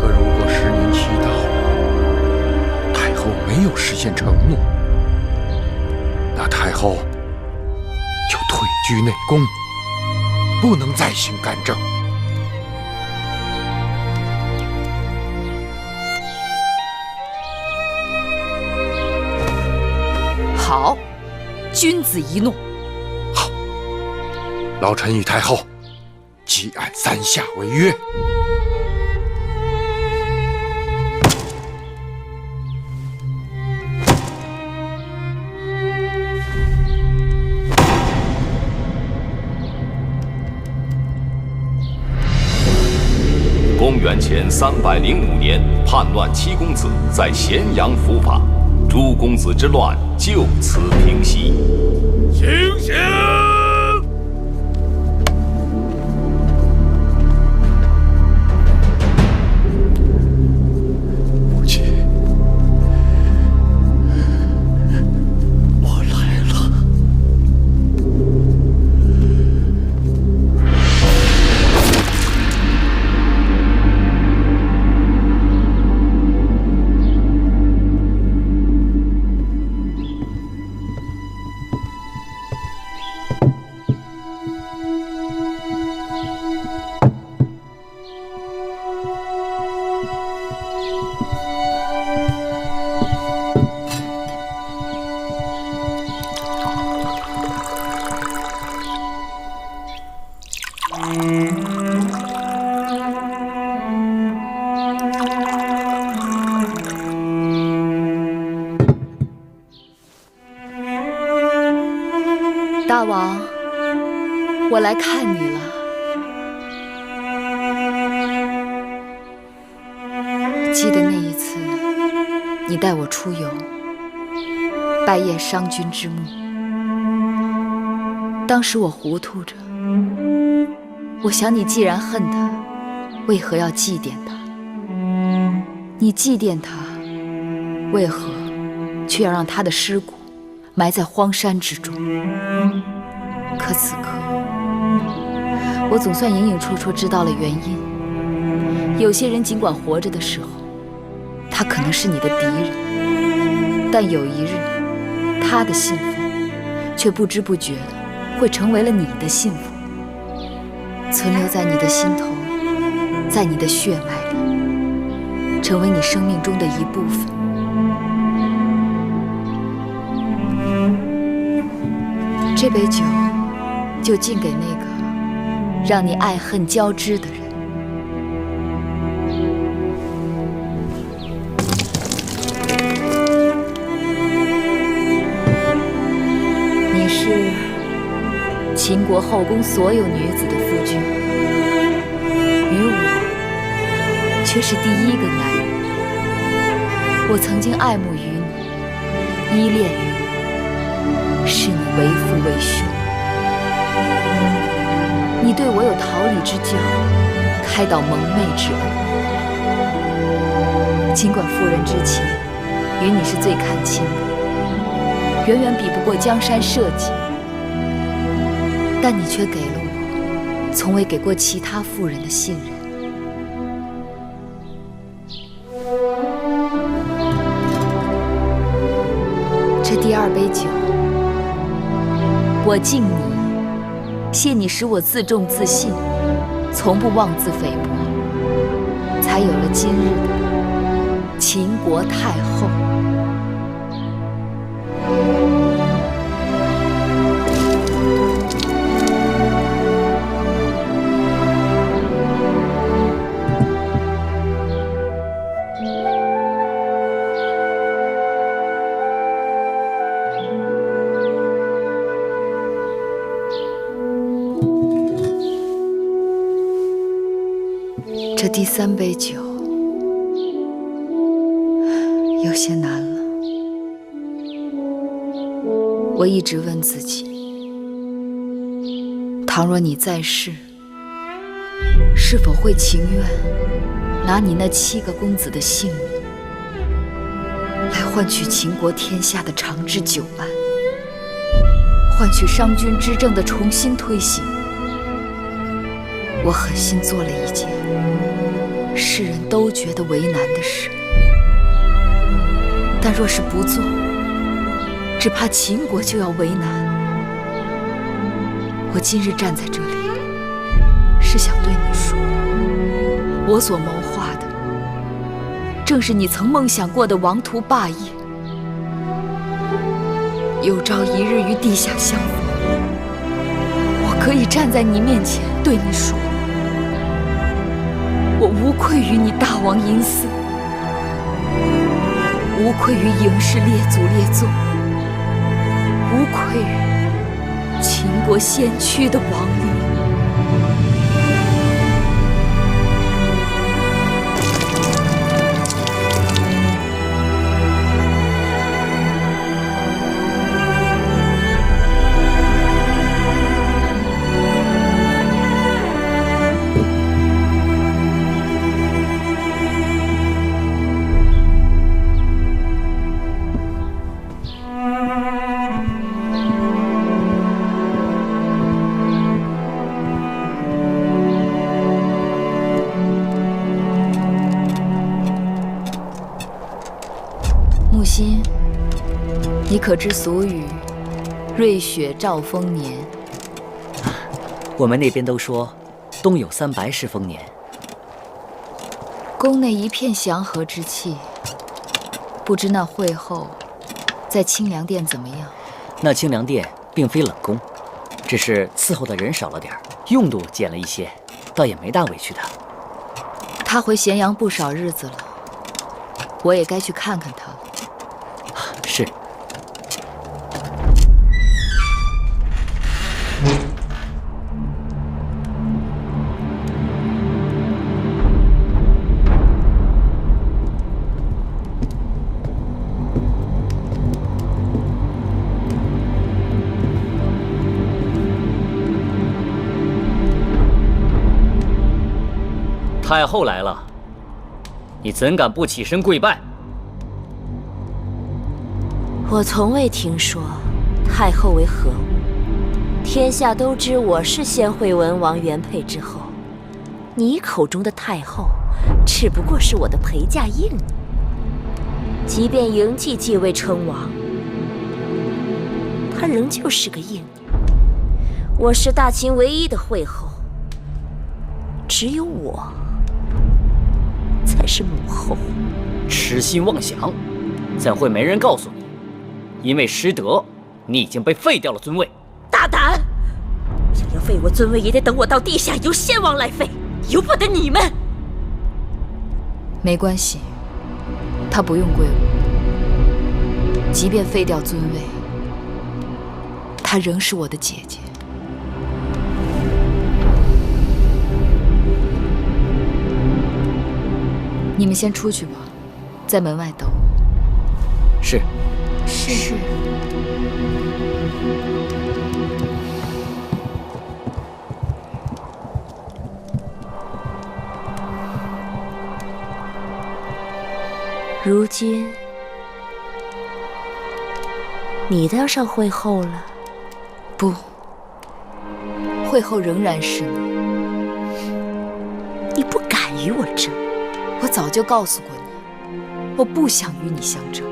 可如果10年期到了，太后没有实现承诺，那太后就退居内宫，不能再行干政。好，君子一诺。好，老臣与太后即按3下为约。公元前305年，叛乱七公子在咸阳伏法，诸公子之乱就此平息。行刑！母亲，我来了。大王，我来看你了。记得那一次，你带我出游，拜谒商君之墓。当时我糊涂着，我想你既然恨他，为何要祭奠他？你祭奠他，为何却要让他的尸骨埋在荒山之中？可此刻，我总算隐隐绰绰知道了原因。有些人尽管活着的时候，他可能是你的敌人，但有一日，他的幸福却不知不觉地会成为了你的幸福，存留在你的心头，在你的血脉里，成为你生命中的一部分。这杯酒就敬给那个让你爱恨交织的人。你是秦国后宫所有女子的夫君，于我却是第一个男人。我曾经爱慕于你，依恋于你，视你为父为兄。你对我有桃李之交，开导蒙昧之恩。尽管妇人之情与你是最看轻的，远远比不过江山社稷，但你却给了我从未给过其他妇人的信任。这第二杯酒，我敬你，谢你使我自重自信，从不妄自菲薄，才有了今日的秦国太后。这第三杯酒有些难了。我一直问自己，倘若你在世，是否会情愿拿你那7个公子的性命，来换取秦国天下的长治久安，换取商君之政的重新推行？我狠心做了一件世人都觉得为难的事，但若是不做，只怕秦国就要为难。我今日站在这里，是想对你说，我所谋划的，正是你曾梦想过的王图霸业。有朝一日与地下相逢，我可可以站在你面前对你说，我无愧于你大王阴司，无愧于嬴氏列祖列宗，无愧于秦国先驱的亡灵。木心，你可知俗语“瑞雪兆丰年”？我们那边都说，冬有300是丰年。宫内一片祥和之气，不知那会后在清凉殿怎么样？那清凉殿并非冷宫，只是伺候的人少了点，用度减了一些，倒也没大委屈他。他回咸阳不少日子了，我也该去看看他了。是。太后来了，你怎敢不起身跪拜？我从未听说太后为何物，天下都知我是先惠文王原配之后，你口中的太后只不过是我的陪嫁印。即便嬴稷继位称王，她仍旧是个印。我是大秦唯一的惠后，只有我才是母后。痴心妄想，怎会没人告诉你？因为失德，你已经被废掉了尊位。大胆！想要废我尊位，也得等我到地下由先王来废，由不得你们。没关系，他不用归我。即便废掉尊位，她仍是我的姐姐。你们先出去吧，在门外等我。是。是。如今，你当上惠后了？不，惠后仍然是你。你不敢与我争。我早就告诉过你，我不想与你相争，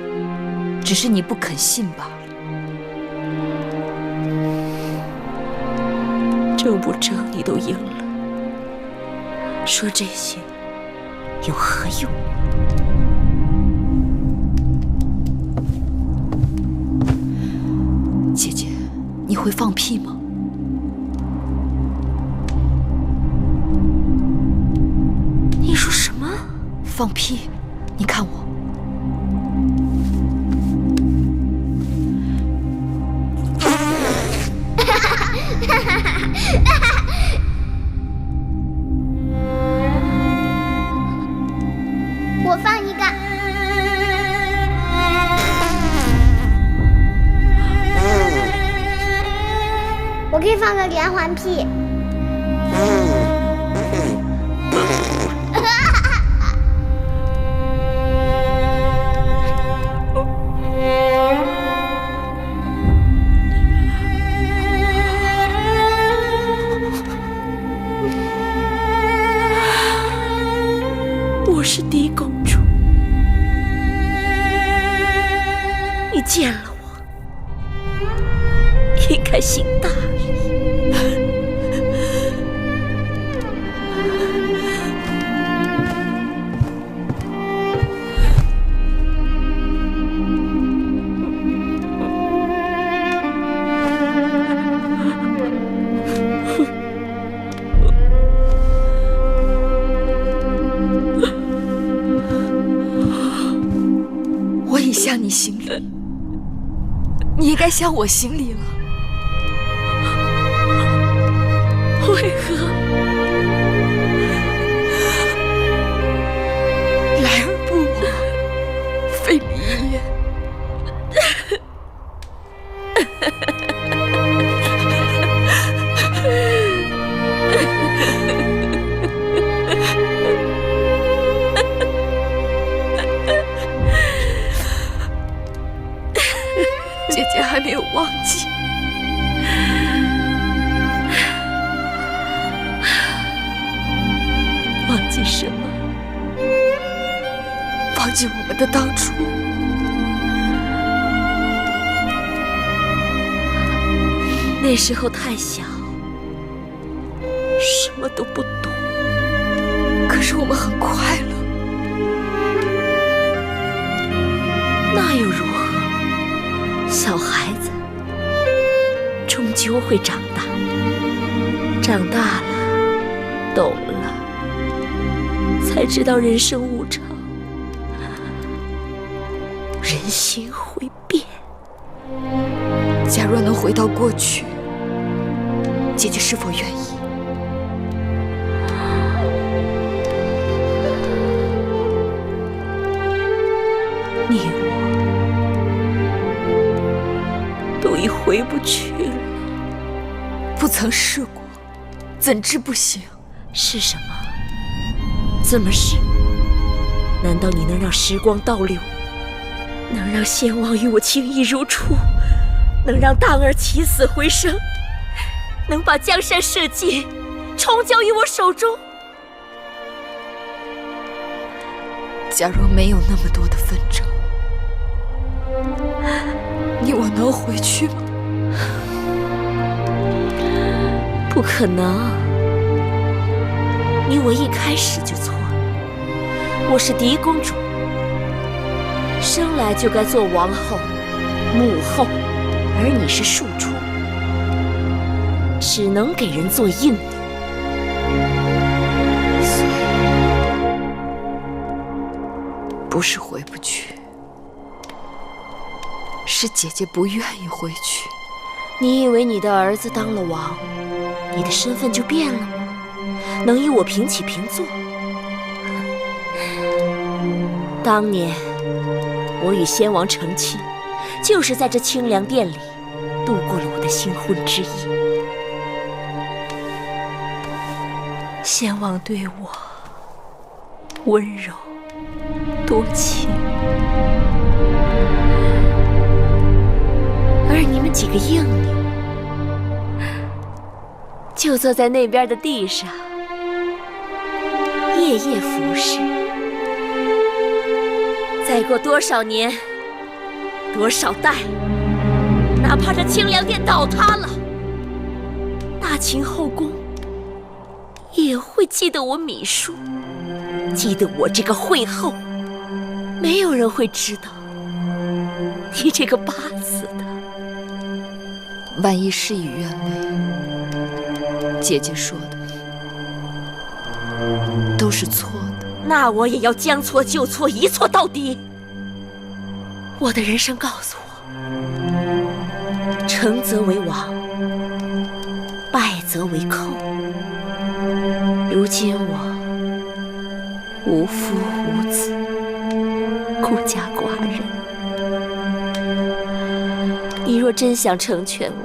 只是你不肯信罢了。争不争，你都赢了，说这些有何用？姐姐，你会放屁吗？你说什么？放屁！你看我。我放一个。我可以放个连环屁。我是嫡公主，你见了我，应该行大礼。行礼，你应该向我行礼了。为何？来而不往，非礼也。姐姐还没有忘记。忘记什么？忘记我们的当初。那时候太小，什么都不懂。可是我们很快乐。那又如何？小孩子终究会长大，长大了，懂了，才知道人生无常，人心会变。假若能回到过去，姐姐是否愿意？你我都已回不去了。不曾试过，怎知不行？是什么？怎么是？难道你能让时光倒流？能让先王与我情谊如初？能让荡儿起死回生？能把江山社稷重交于我手中？假若没有那么多的纷争，你我能回去吗？不可能，你我一开始就错了。我是嫡公主，生来就该做王后、母后，而你是庶出，只能给人做应女。所以，不是回不去，是姐姐不愿意回去。你以为你的儿子当了王，你的身份就变了吗？能与我平起平坐？当年我与先王成亲，就是在这清凉殿里度过了我的新婚之夜。先王对我温柔多情，而你们几个应女就坐在那边的地上，夜夜服侍。再过多少年，多少代，哪怕这清凉殿倒塌了，大秦后宫也会记得我芈姝，记得我这个惠后。没有人会知道你这个八字的。万一事与愿违，姐姐说的都是错的。那我也要将错就错，一错到底。我的人生告诉我，成则为王，败则为寇。如今我无夫无子，孤家寡人。你若真想成全我，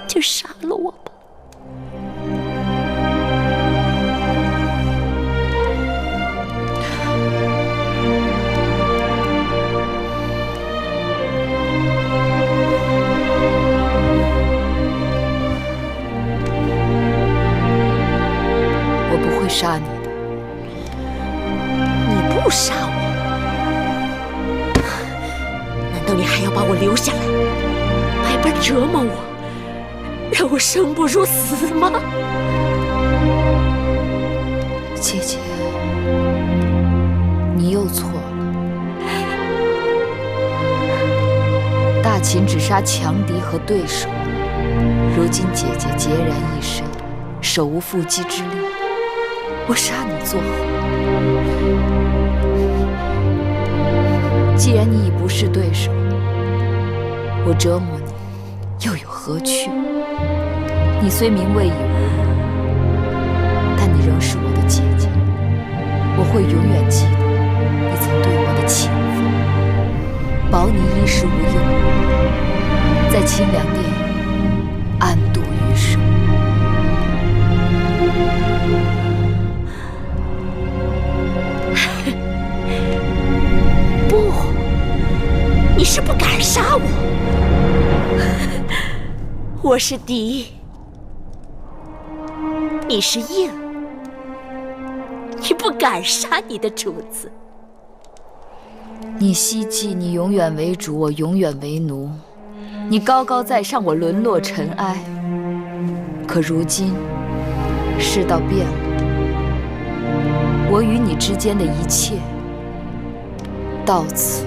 就杀了我吧。我不会杀你的。你不杀我，难道你还要把我留下来，百般折磨我，让我生不如死吗？姐姐，你又错了。大秦只杀强敌和对手，如今姐姐孑然一身，手无缚鸡之力，我杀你作何？既然你已不是对手，我折磨你又有何趣？你虽名为已无，但你仍是我的姐姐，我会永远记得你曾对我的情分，保你衣食无忧，在清凉殿安度余生。不，你是不敢杀我。我是敌，你是应，你不敢杀你的主子。你希冀你永远为主，我永远为奴；你高高在上，我沦落尘埃。可如今世道变了，我与你之间的一切到此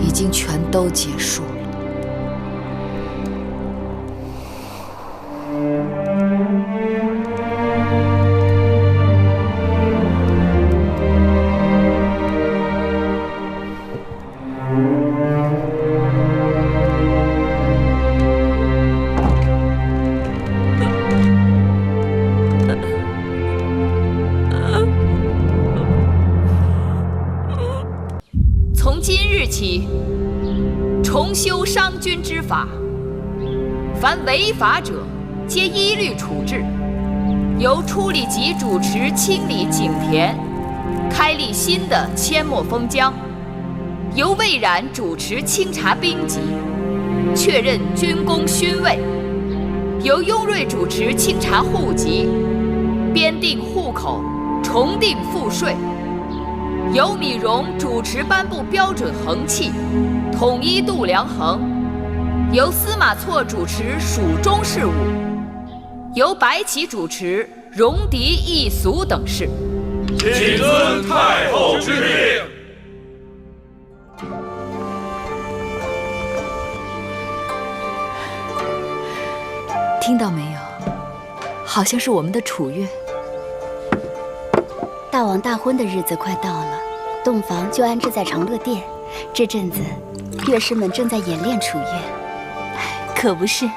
已经全都结束了。从今日起，重修商君之法，凡违法者，皆一律处置。由初里级主持清理井田，开立新的阡陌封疆；由魏冉主持清查兵籍，确认军功勋位；由雍瑞主持清查户籍，编定户口，重定赋税；由米荣主持颁布标准衡器，统一度量衡；由司马错主持蜀中事务；由白起主持戎狄异俗等事。谨遵太后之令。听到没有？好像是我们的楚乐。大王大婚的日子快到了，洞房就安置在长乐殿。这阵子，乐师们正在演练楚乐。可不是，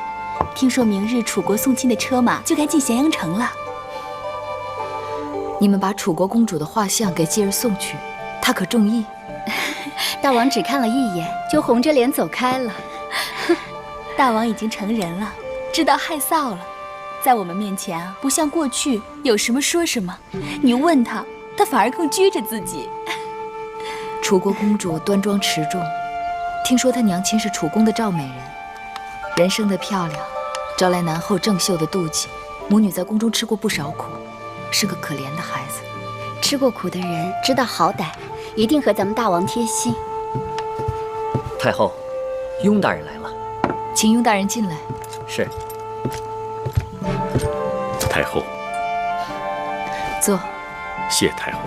听说明日楚国送亲的车马就该进咸阳城了。你们把楚国公主的画像给继儿送去，她可中意。大王只看了一眼，就红着脸走开了。大王已经成人了，知道害臊了，在我们面前啊，不像过去有什么说什么。你问他，他反而更拘着自己。楚国公主端庄持重，听说她娘亲是楚宫的赵美人，人生的漂亮，招来男后郑袖的妒忌。母女在宫中吃过不少苦，是个可怜的孩子。吃过苦的人知道好歹，一定和咱们大王贴心。太后，雍大人来了，请雍大人进来。是。太后，坐。谢太后。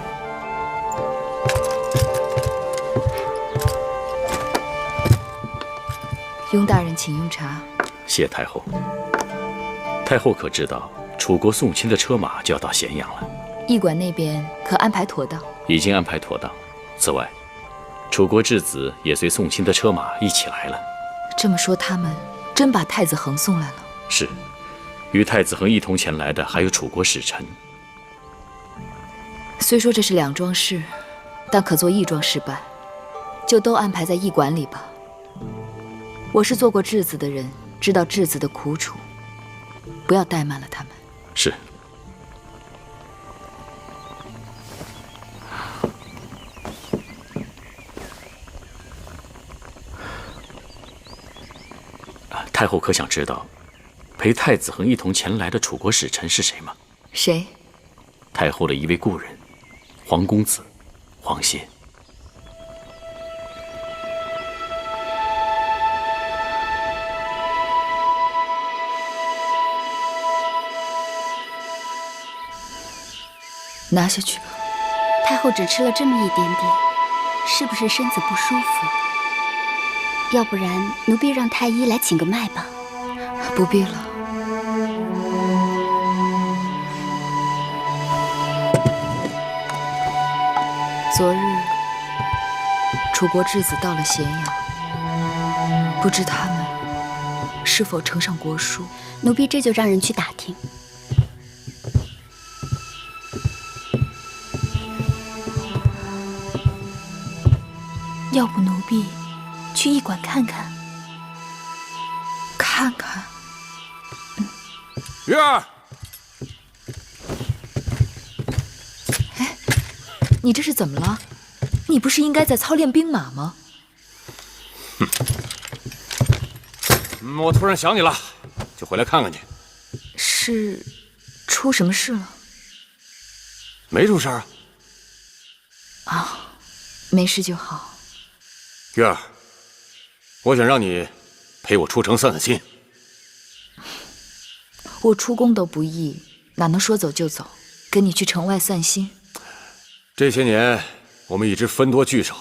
雍大人，请用茶。谢太后。太后可知道，楚国送亲的车马就要到咸阳了？驿馆那边可安排妥当？已经安排妥当。此外，楚国质子也随送亲的车马一起来了。这么说，他们真把太子恒送来了？是，与太子恒一同前来的还有楚国使臣。虽说这是两桩事，但可做一桩事办，就都安排在驿馆里吧。我是做过质子的人，知道质子的苦楚，不要怠慢了他们。是。太后可想知道，陪太子恒一同前来的楚国使臣是谁吗？谁？太后的一位故人，黄公子，黄歇。拿下去吧。太后只吃了这么一点点，是不是身子不舒服？要不然奴婢让太医来请个脉吧。不必了。昨日楚国之子到了咸阳，不知他们是否呈上国书？奴婢这就让人去打听。要不奴婢去驿馆看看？看看。月儿，你这是怎么了？你不是应该在操练兵马吗？我突然想你了，就回来看看你。是出什么事了？没出事啊。啊，没事就好。月儿，我想让你陪我出城散散心。我出宫都不易，哪能说走就走？跟你去城外散心。这些年我们一直分多聚少，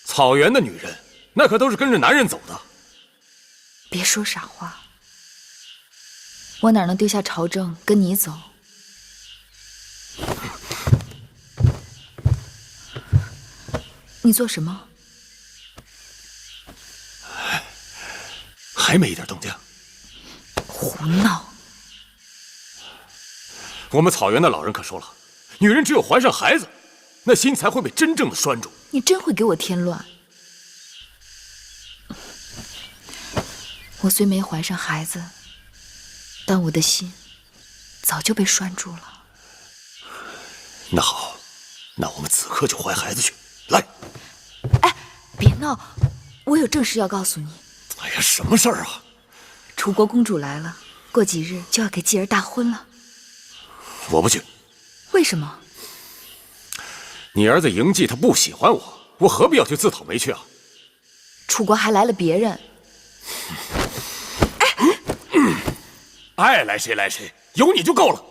草原的女人那可都是跟着男人走的。别说傻话，我哪能丢下朝政跟你走？你做什么？还没一点动静。胡闹！我们草原的老人可说了，女人只有怀上孩子，那心才会被真正的拴住。你真会给我添乱！我虽没怀上孩子，但我的心早就被拴住了。那好，那我们此刻就怀孩子去。来！哎，别闹！我有正事要告诉你。哎呀，什么事儿啊？楚国公主来了，过几日就要给继儿大婚了。我不去。为什么？你儿子嬴稷他不喜欢我，我何必要去自讨没趣啊？楚国还来了别人。爱来谁来谁，有你就够了。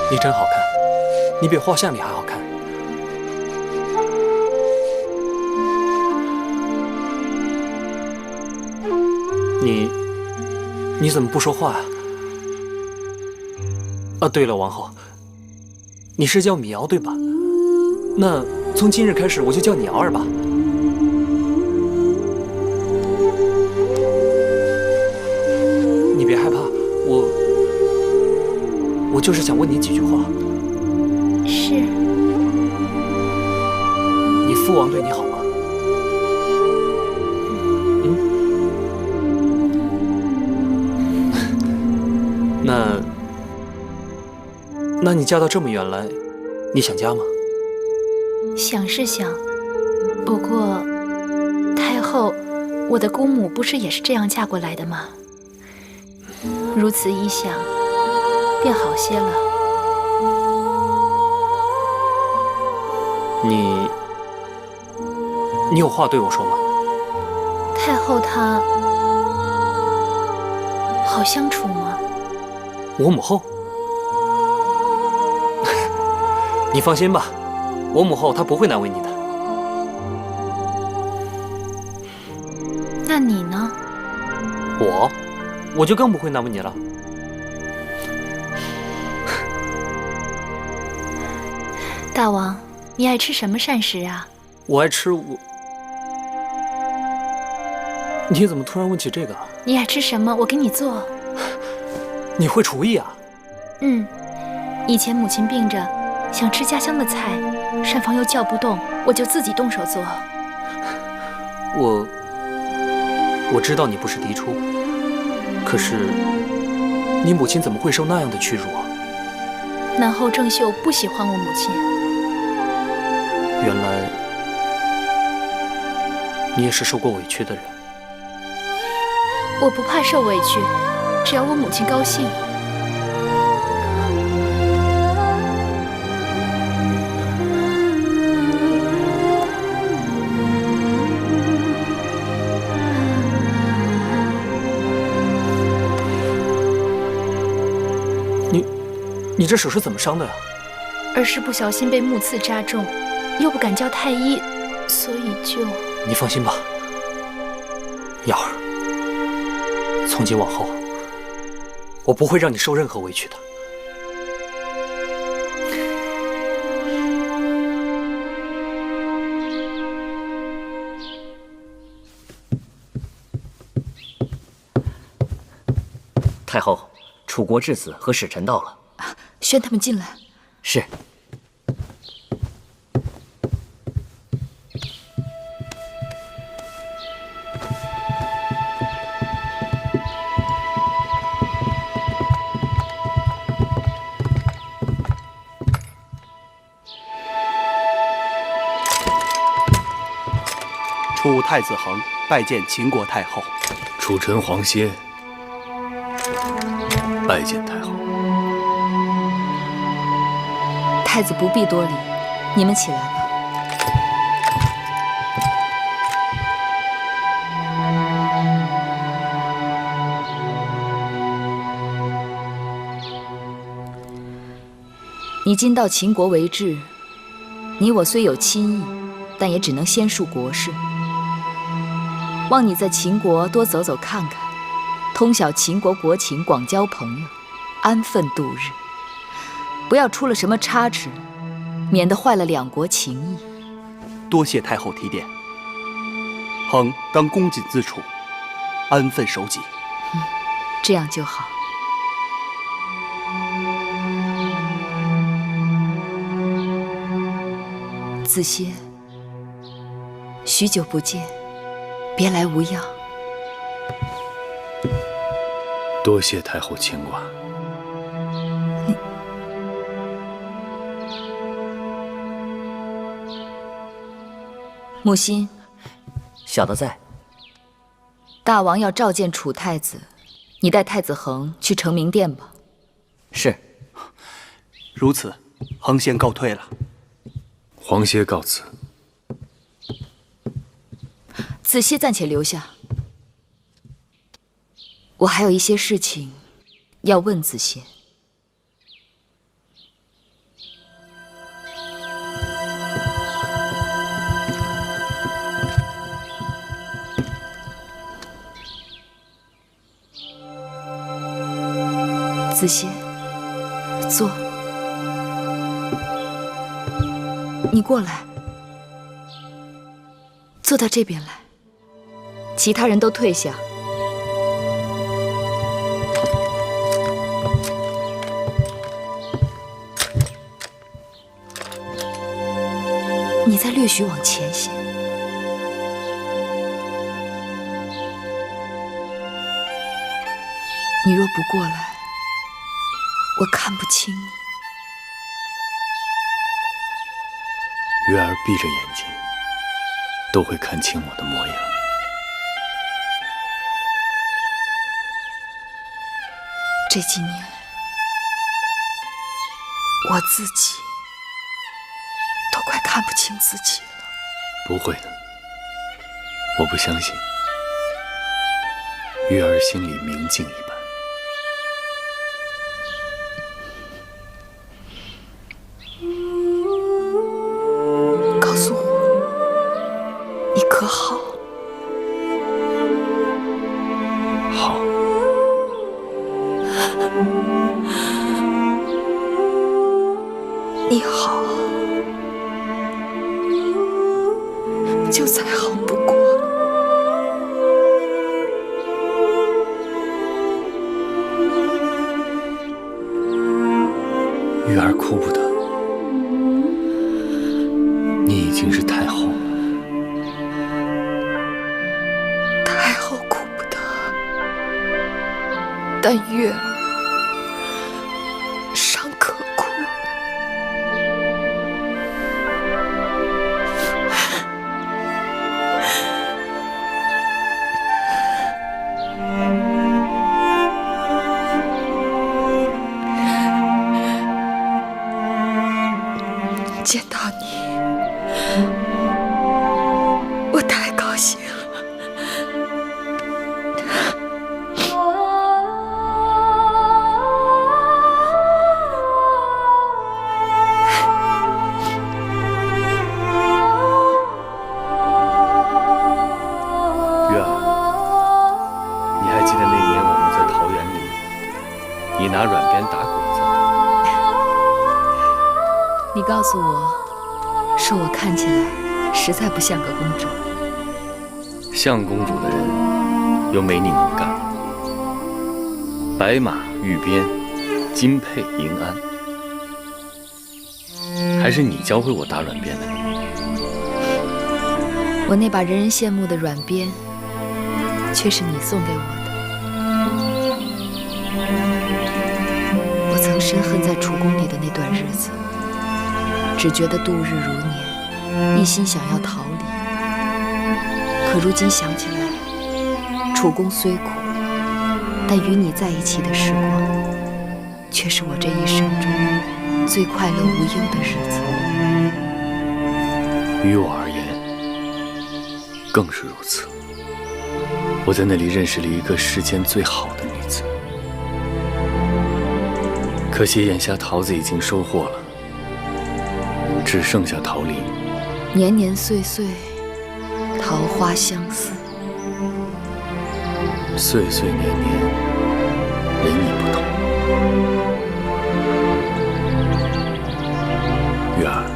你真好看，你比画像里还好看。你怎么不说话呀？啊，对了，王后，你是叫米瑶对吧？那从今日开始我就叫你瑶儿吧。你别害怕，我就是想问你几句话。是。你父王对你好吗？那你嫁到这么远来，你想家吗？想是想，不过太后，我的姑母不是也是这样嫁过来的吗？如此一想，便好些了。你有话对我说吗？太后她好相处吗？我母后？你放心吧，我母后她不会难为你的。那你呢？我就更不会难为你了。大王，你爱吃什么膳食啊？我爱吃你怎么突然问起这个？你爱吃什么，我给你做。你会厨艺啊？以前母亲病着，想吃家乡的菜，膳房又叫不动，我就自己动手做。我知道你不是嫡出，可是你母亲怎么会受那样的屈辱啊？南后郑袖不喜欢我母亲。原来你也是受过委屈的人。我不怕受委屈，只要我母亲高兴。你这手是怎么伤的呀？儿时不小心被木刺扎中，又不敢叫太医，所以就……你放心吧，瑶儿，从今往后，我不会让你受任何委屈的。太后，楚国质子和使臣到了。宣他们进来。是。楚太子恒拜见秦国太后。楚臣黄歇拜见太后。太子不必多礼，你们起来吧。你今到秦国为质，你我虽有亲义，但也只能先述国事。望你在秦国多走走看看，通晓秦国国情，广交朋友，安分度日。不要出了什么差池，免得坏了两国情谊。多谢太后提点，恒当恭谨自处，安分守己。这样就好。子歇，许久不见，别来无恙。多谢太后牵挂。木心，小的在。大王要召见楚太子，你带太子恒去承明殿吧。是。如此，恒先告退了。黄歇告辞。子歇暂且留下，我还有一些事情要问子歇。子歇，坐。你过来，坐到这边来。其他人都退下。你再略许往前些。你若不过来，我看不清你。月儿闭着眼睛，都会看清我的模样。这几年，我自己都快看不清自己了。不会的，我不相信。月儿心里明镜一般。告诉我，你可好？好。你好，就再好不过了。月儿哭不得，你已经是太后了。太后哭不得，但月儿尚可哭。见到你，我太高兴了。你拿软鞭打滚子。你告诉我，说我看起来实在不像个公主。像公主的人，又没你能干。白马玉鞭，金佩银鞍，还是你教会我打软鞭的呢？我那把人人羡慕的软鞭，却是你送给我的。我曾深恨在楚宫里的那段日子，只觉得度日如年，一心想要逃离。可如今想起来，楚宫虽苦，但与你在一起的时光，却是我这一生中最快乐无忧的日子。于我而言，更是如此。我在那里认识了一个世间最好的女子，可惜眼下桃子已经收获了，只剩下桃李。年年岁岁，桃花相似。岁岁年年，人已不同。月儿，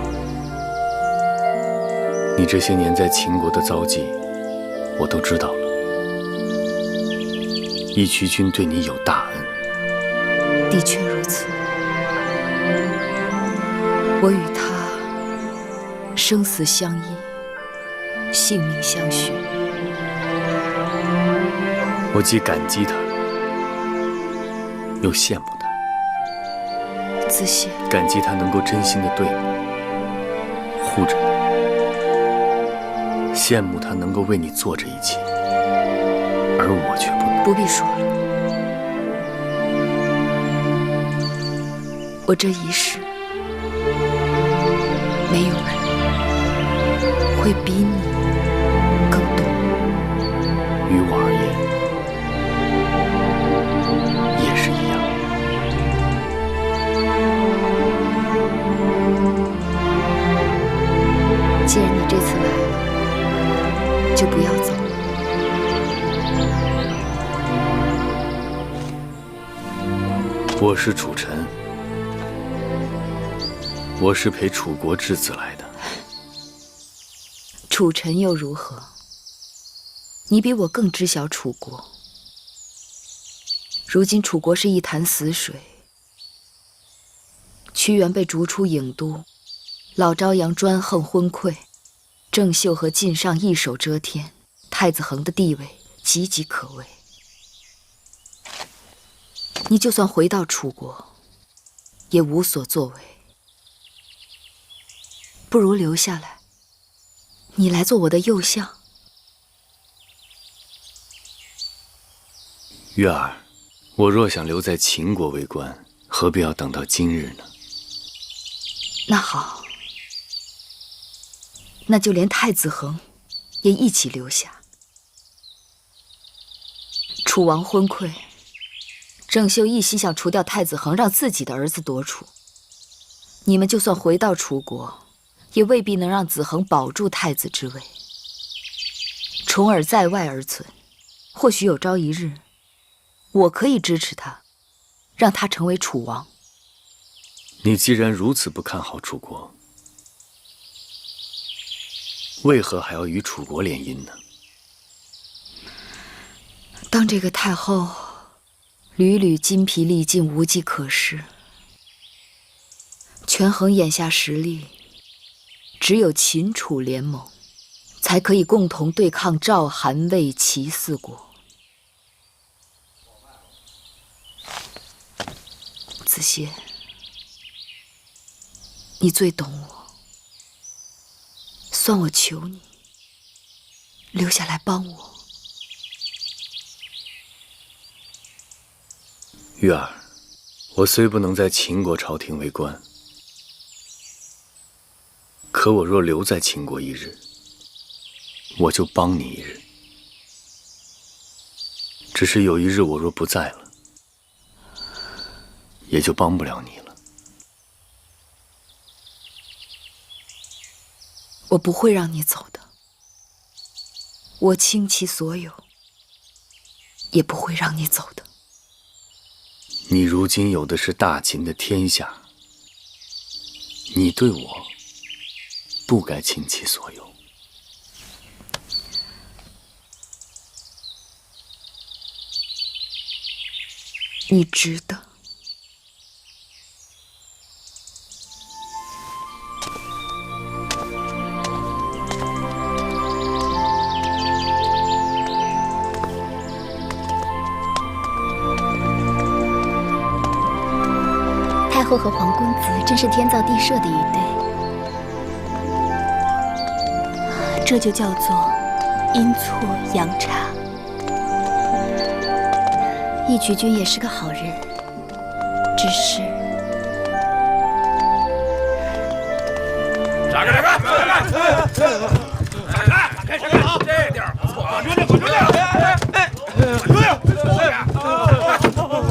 你这些年在秦国的遭际，我都知道了。义渠君对你有大恩，的确如此。我与他生死相依，性命相许。我既感激他，又羡慕他。子歇，感激他能够真心的对你，护着你；羡慕他能够为你做这一切，而我却不能。不必说了，我这一世，没有人会比你更懂我。于我而言，也是一样。既然你这次来了，就不要走了。我是楚臣，我是陪楚国之子来的。楚臣又如何？你比我更知晓楚国。如今楚国是一潭死水，屈原被逐出郢都，老朝阳专横昏聩，郑袖和晋上一手遮天，太子恒的地位岌岌可危。你就算回到楚国，也无所作为，不如留下来，你来做我的右相。月儿，我若想留在秦国为官，何必要等到今日呢？那好，那就连太子恒也一起留下。楚王昏聩，郑袖一心想除掉太子恒，让自己的儿子夺楚。你们就算回到楚国，也未必能让子恒保住太子之位。重耳在外而存，或许有朝一日，我可以支持他，让他成为楚王。你既然如此不看好楚国，为何还要与楚国联姻呢？当这个太后屡屡筋疲力尽，无计可施。权衡眼下实力，只有秦楚联盟，才可以共同对抗赵、韩、魏、齐四国。子歇，你最懂我，算我求你，留下来帮我。月儿，我虽不能在秦国朝廷为官，可我若留在秦国一日，我就帮你一日。只是有一日我若不在了，也就帮不了你了。我不会让你走的，我倾其所有，也不会让你走的。你如今有的是大秦的天下，你对我不该倾其所有。你值得。太后和黄公子真是天造地设的一对，这就叫做阴错阳差。义渠君也是个好人，只是……闪开！开！这地儿不错，滚出去！滚出去！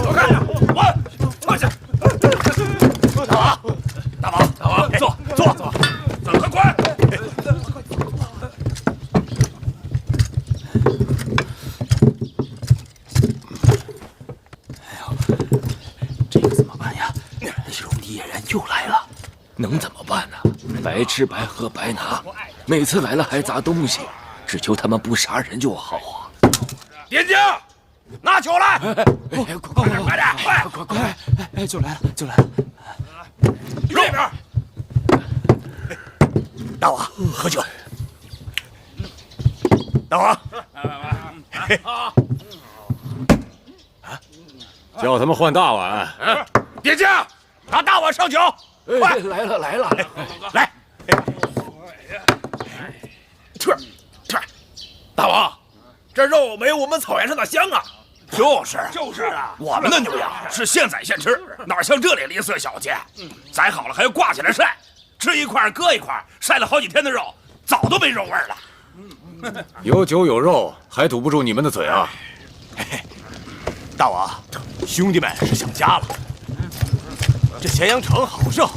走开！放下！大王，坐，走开，滚！这个怎么办呀？戎狄野人又来了，能怎么办呢？白吃白喝白拿，每次来了还砸东西，只求他们不杀人就好啊！点睛，拿酒来！快点！快！就来了！这边，大王喝酒。大王，叫他们换大碗。点睛，拿大碗上酒。快！来了！来！吃！大王，这肉没有我们草原上的香啊！就是啊，我们的牛羊是现宰现吃，哪像这里吝啬小节，宰好了还要挂起来晒，吃一块搁一块，晒了好几天的肉，早都没肉味了。有酒有肉，还堵不住你们的嘴啊！大王，兄弟们是想家了。这咸阳城好是好，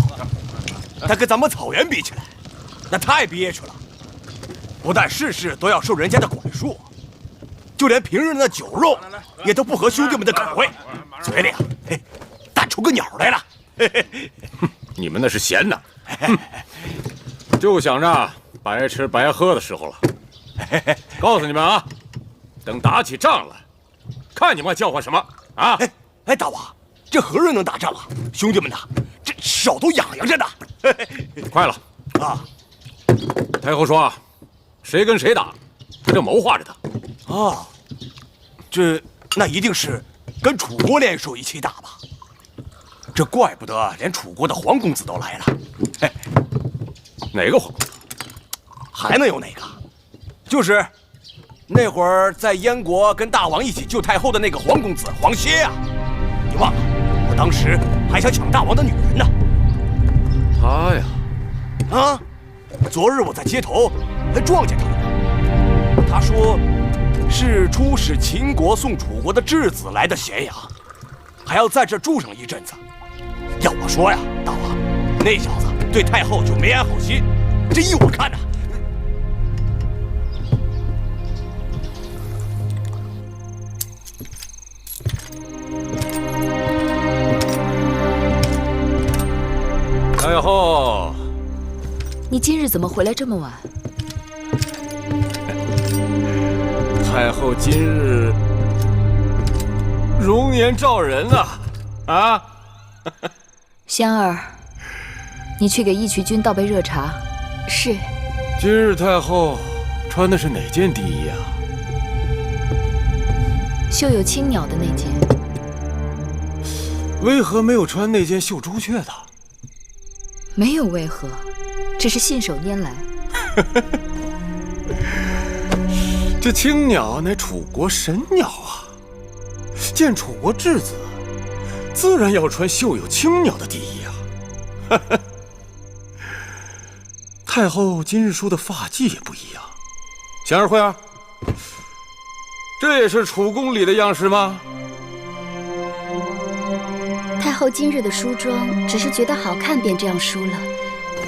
但跟咱们草原比起来，那太憋屈了。不但事事都要受人家的管束，就连平日的酒肉也都不合兄弟们的口味，嘴里淡出个鸟来了。你们那是闲的，就想着白吃白喝的时候了。告诉你们啊，等打起仗来，看你们叫唤什么啊！大王，这何人能打仗啊？兄弟们呐，这手都痒痒着呢。快了啊！太后说，谁跟谁打，他正谋划着他。啊，那一定是跟楚国联手一起打吧？这怪不得连楚国的黄公子都来了。哪个黄公子？还能有哪个？就是那会儿在燕国跟大王一起救太后的那个黄公子黄歇啊！你忘了？我当时还想抢大王的女人呢。他呀，啊！昨日我在街头还撞见他了。他说是出使秦国送楚国的质子来的咸阳，还要在这住上一阵子。要我说呀，大王，那小子对太后就没安好心。这依我看呐，太后，你今日怎么回来这么晚？太后今日容颜照人啊！香儿，你去给义渠君倒杯热茶。是。今日太后穿的是哪件第一啊？绣有青鸟的那件。为何没有穿那件绣朱雀的？没有为何，只是信手拈来。这青鸟乃楚国神鸟啊！见楚国质子，自然要穿绣有青鸟的第一啊！太后今日梳的发髻也不一样。祥儿、慧儿，这也是楚宫里的样式吗？太后今日的梳妆只是觉得好看便这样梳了，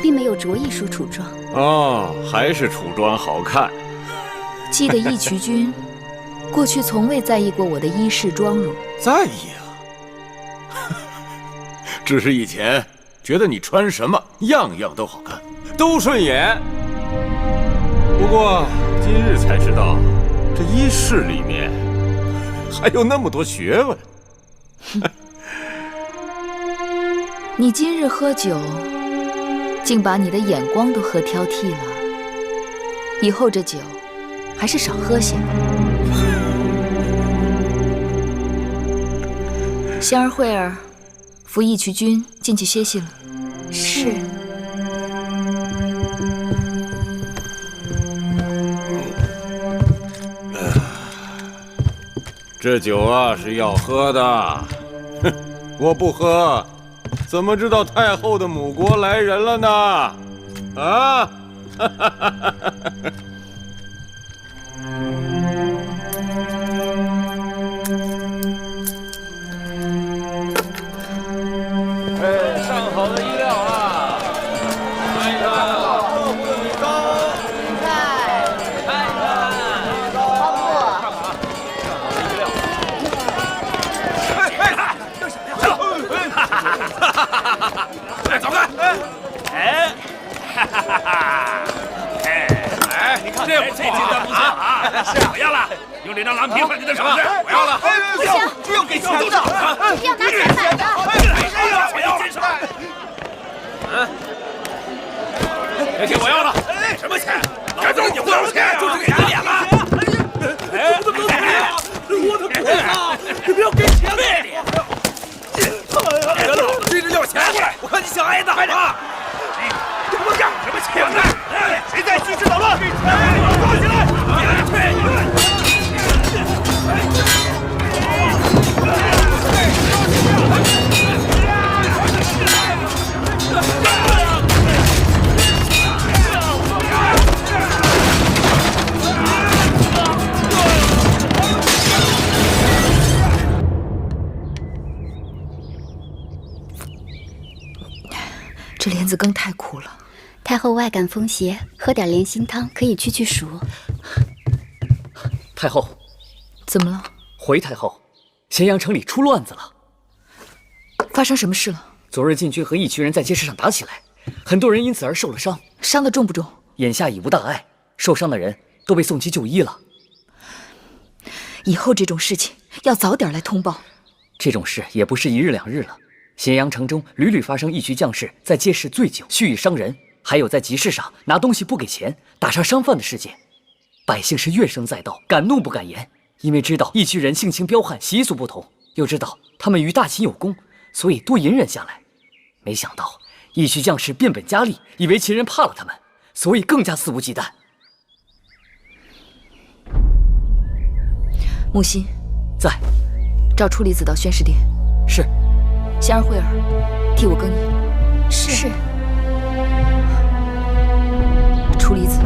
并没有着意梳楚妆。哦，还是楚妆好看。记得义渠君过去从未在意过我的衣饰妆容。在意啊，只是以前觉得你穿什么样样都好看，都顺眼。不过今日才知道，这衣饰里面还有那么多学问。你今日喝酒，竟把你的眼光都喝挑剔了。以后这酒，还是少喝些吧。仙儿、慧儿，扶义渠君进去歇息了。是。这酒啊是要喝的，哼，我不喝，怎么知道太后的母国来人了呢？啊！上好的衣料啊！看一看，客户的米糕，菜，看一看，米糕，花布，上好的衣料。哎，这是什么？哎，走开！哎，哎，你看这金的不错啊！是啊，我要了，用这张蓝皮换你的首饰，我要了。不行，不用给钱的，一定要拿钱买的。我要了。嗯，别听我要了，什么钱？赶走你不要钱，就是给打脸了。哎，我的脖子，你不要给钱呗！别老追着要钱，我看你想挨打吧！你给我干什么钱呢？谁在兴师捣乱？抓起来！这莲子羹太苦了。太后外感风邪，喝点莲心汤可以去暑。太后，怎么了？回太后，咸阳城里出乱子了。发生什么事了？昨日禁军和义渠人在街市上打起来，很多人因此而受了伤。伤得重不重？眼下已无大碍，受伤的人都被送去就医了。以后这种事情要早点来通报。这种事也不是一日两日了。咸阳城中屡屡发生义渠将士在街市醉酒蓄意伤人，还有在集市上拿东西不给钱打杀商贩的事件。百姓是怨声载道，敢怒不敢言，因为知道义渠人性情彪悍，习俗不同，又知道他们与大秦有功，所以多隐忍下来。没想到义渠将士变本加厉，以为秦人怕了他们，所以更加肆无忌惮。木心在，召处离子到宣誓殿。是。仙儿、慧儿，替我更衣。是。处离子，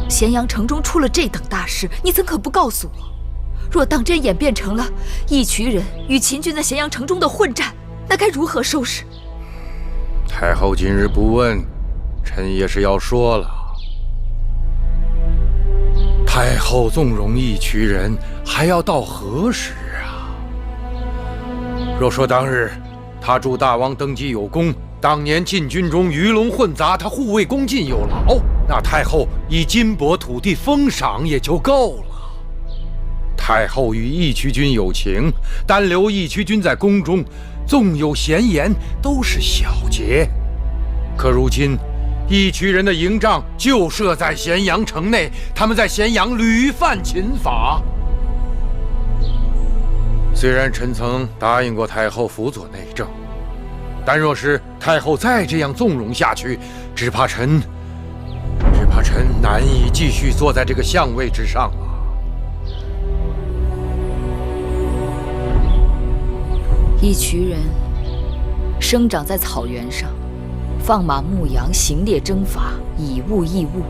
咸阳城中出了这等大事，你怎可不告诉我？若当真演变成了义渠人与秦军在咸阳城中的混战，那该如何收拾？太后今日不问，臣也是要说了。太后纵容义渠人，还要到何时啊？若说当日他助大王登基有功，当年禁军中鱼龙混杂，他护卫恭进有劳，那太后以金帛土地封赏也就够了。太后与义渠君有情，单留义渠君在宫中，纵有闲言，都是小节。可如今，义渠人的营帐就设在咸阳城内，他们在咸阳屡犯秦法。虽然臣曾答应过太后辅佐内政，但若是太后再这样纵容下去，只怕臣难以继续坐在这个相位之上啊。义渠人生长在草原上，放马牧羊，行猎征伐，以物易物，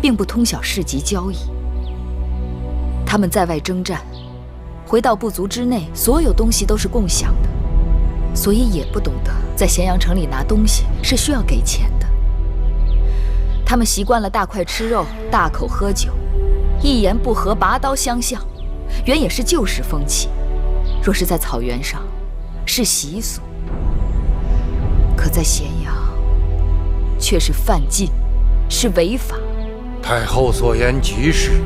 并不通晓市集交易。他们在外征战，回到部族之内，所有东西都是共享的，所以也不懂得在咸阳城里拿东西是需要给钱的。他们习惯了大块吃肉，大口喝酒，一言不合拔刀相向，原也是旧时风气。若是在草原上，是习俗。在咸阳却是犯禁，是违法。太后所言极是，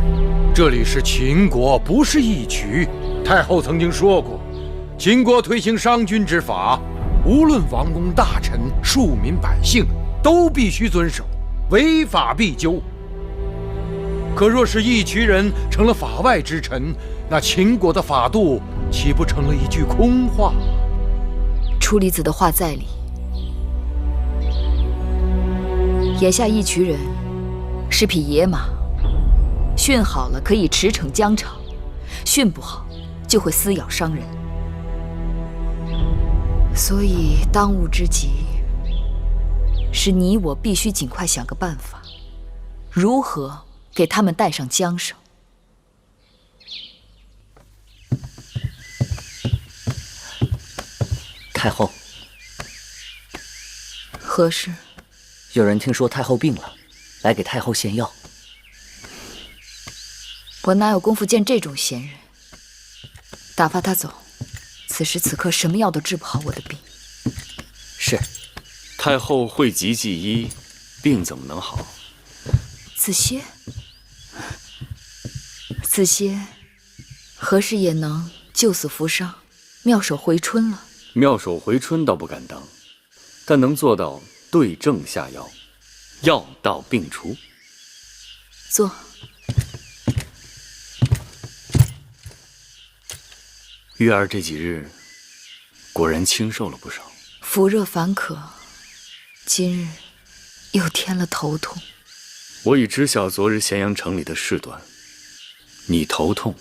这里是秦国，不是义渠。太后曾经说过，秦国推行商君之法，无论王公大臣、庶民百姓，都必须遵守，违法必究。可若是义渠人成了法外之臣，那秦国的法度岂不成了一句空话？楚离子的话在理。眼下义渠人是匹野马，训好了可以驰骋疆场，训不好就会撕咬伤人。所以当务之急是你我必须尽快想个办法，如何给他们带上缰绳。太后，何事？有人听说太后病了，来给太后献药。我哪有功夫见这种闲人？打发他走。此时此刻，什么药都治不好我的病。是。太后讳疾忌医，病怎么能好？子歇，子歇，何时也能救死扶伤，妙手回春了？妙手回春倒不敢当，但能做到对症下药，药到病除。坐。月儿这几日果然清瘦了不少。腹热烦渴，今日又添了头痛。我已知晓昨日咸阳城里的事端，你头痛，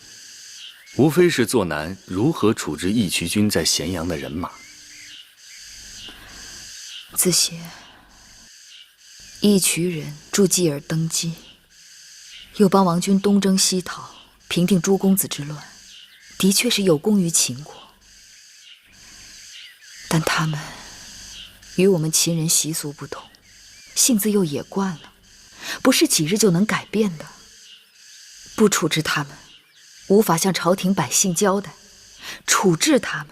无非是做难如何处置义渠军在咸阳的人马。子歇，义渠人助继而登基，又帮王军东征西讨，平定诸公子之乱，的确是有功于秦国。但他们与我们秦人习俗不同，性子又野惯了，不是几日就能改变的。不处置他们，无法向朝廷百姓交代；处置他们，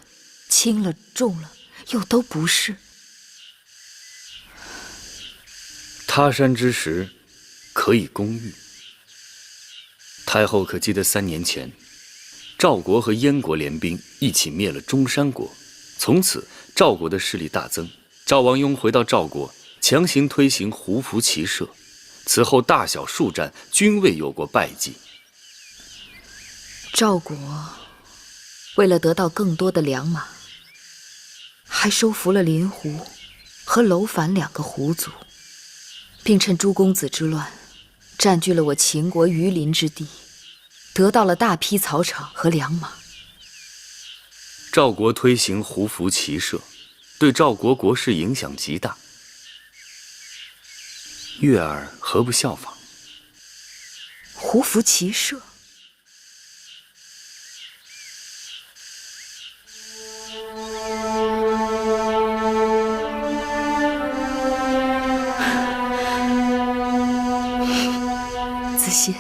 轻了重了又都不是。他山之石，可以攻玉。太后可记得3年前，赵国和燕国联兵一起灭了中山国，从此赵国的势力大增。赵王雍回到赵国，强行推行胡服骑射，此后大小数战均未有过败绩。赵国为了得到更多的良马，还收服了林胡和楼烦2个胡族，并趁诸公子之乱占据了我秦国榆林之地，得到了大批草场和良马。赵国推行胡服骑射，对赵国国势影响极大。月儿何不效仿？胡服骑射？子歇，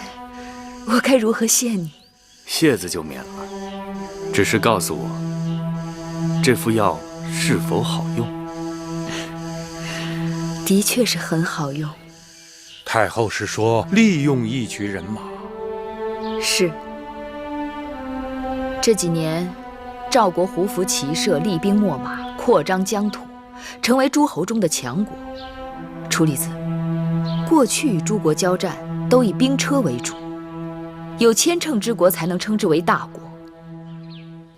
我该如何谢你？谢字就免了，只是告诉我，这副药是否好用？的确是很好用。太后是说利用义渠人马？是。这几年，赵国胡服骑射，厉兵秣马，扩张疆土，成为诸侯中的强国。楚离子，过去与诸国交战都以兵车为主，有千乘之国才能称之为大国。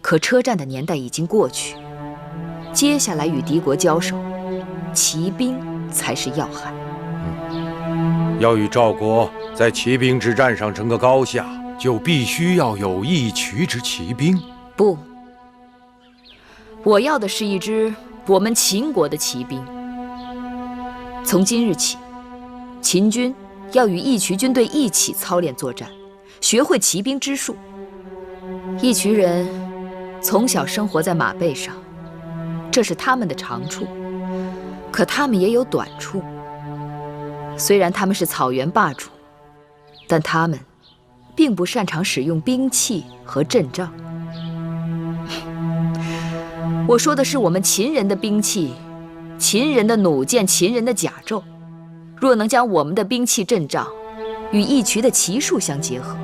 可车战的年代已经过去，接下来与敌国交手，骑兵才是要害。要与赵国在骑兵之战上争个高下，就必须要有义渠之骑兵。不，我要的是一支我们秦国的骑兵。从今日起，秦军要与义渠军队一起操练作战，学会骑兵之术。义渠人从小生活在马背上，这是他们的长处，可他们也有短处。虽然他们是草原霸主，但他们并不擅长使用兵器和阵仗。我说的是我们秦人的兵器秦人的弩箭，秦人的甲胄，若能将我们的兵器阵仗与义渠的骑术相结合，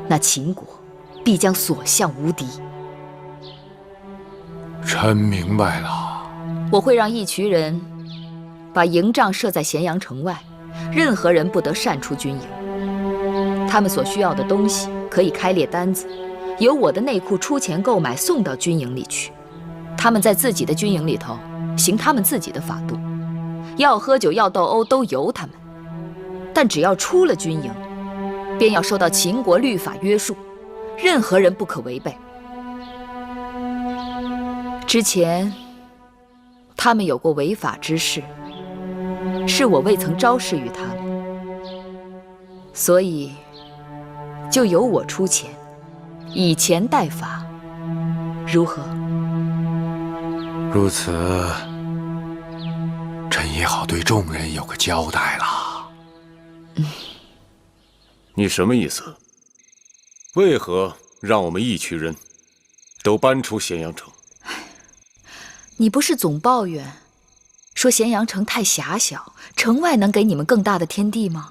那秦国必将所向无敌。臣明白了。我会让义渠人把营帐设在咸阳城外，任何人不得擅出军营。他们所需要的东西可以开列单子，由我的内库出钱购买，送到军营里去。他们在自己的军营里头行他们自己的法度，要喝酒要斗殴都由他们，但只要出了军营，便要受到秦国律法约束，任何人不可违背。之前他们有过违法之事，是我未曾昭示于他们，所以就由我出钱，以钱代罚，如何？如此，臣也好对众人有个交代了。你什么意思？为何让我们义渠人都搬出咸阳城？你不是总抱怨说咸阳城太狭小，城外能给你们更大的天地吗？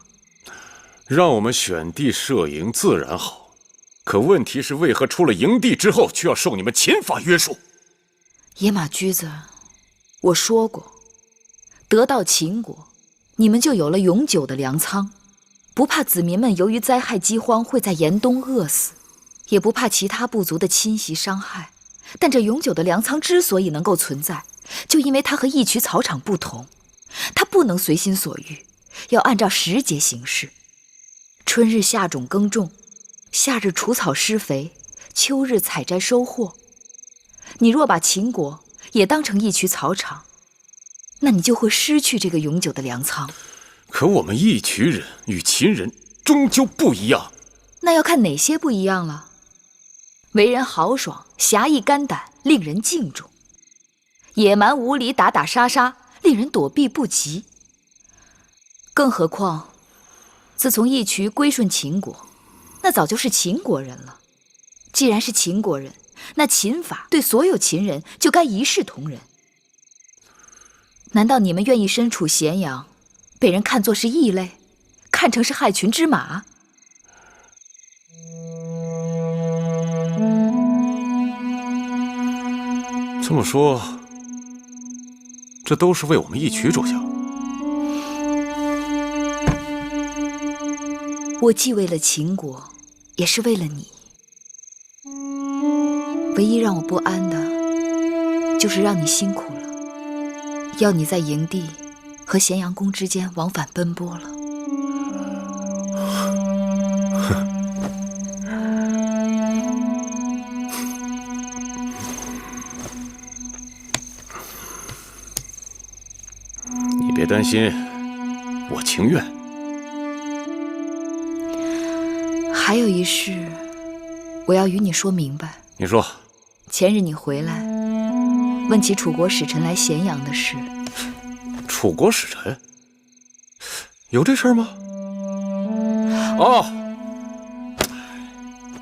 让我们选地设营自然好，可问题是为何出了营地之后，却要受你们秦法约束？野马驹子，我说过，得到秦国，你们就有了永久的粮仓，不怕子民们由于灾害饥荒会在严冬饿死，也不怕其他部族的侵袭伤害。但这永久的粮仓之所以能够存在，就因为它和义渠草场不同，它不能随心所欲，要按照时节行事。春日下种耕种，夏日除草施肥，秋日采摘收获。你若把秦国也当成义渠草场，那你就会失去这个永久的粮仓。可我们义渠人与秦人终究不一样。那要看哪些不一样了。为人豪爽，侠义肝胆，令人敬重；野蛮无理，打打杀杀，令人躲避不及。更何况，自从义渠归顺秦国，那早就是秦国人了。既然是秦国人，那秦法对所有秦人就该一视同仁。难道你们愿意身处咸阳，被人看作是异类，看成是害群之马？这么说，这都是为我们义渠着想。我既为了秦国，也是为了你。唯一让我不安的，就是让你辛苦了，要你在营地和咸阳宫之间往返奔波了。你别担心，我情愿。还有一事，我要与你说明白。你说。前日你回来，问起楚国使臣来咸阳的事。楚国使臣？有这事儿吗？哦，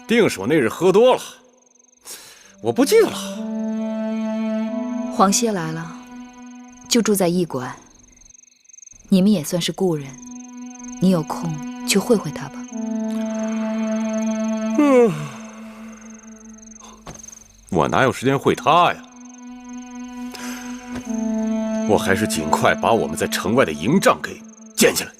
定是我那日喝多了，我不记得了。黄歇来了，就住在驿馆。你们也算是故人，你有空去会会他吧。我哪有时间会他呀？我还是尽快把我们在城外的营帐给建起来。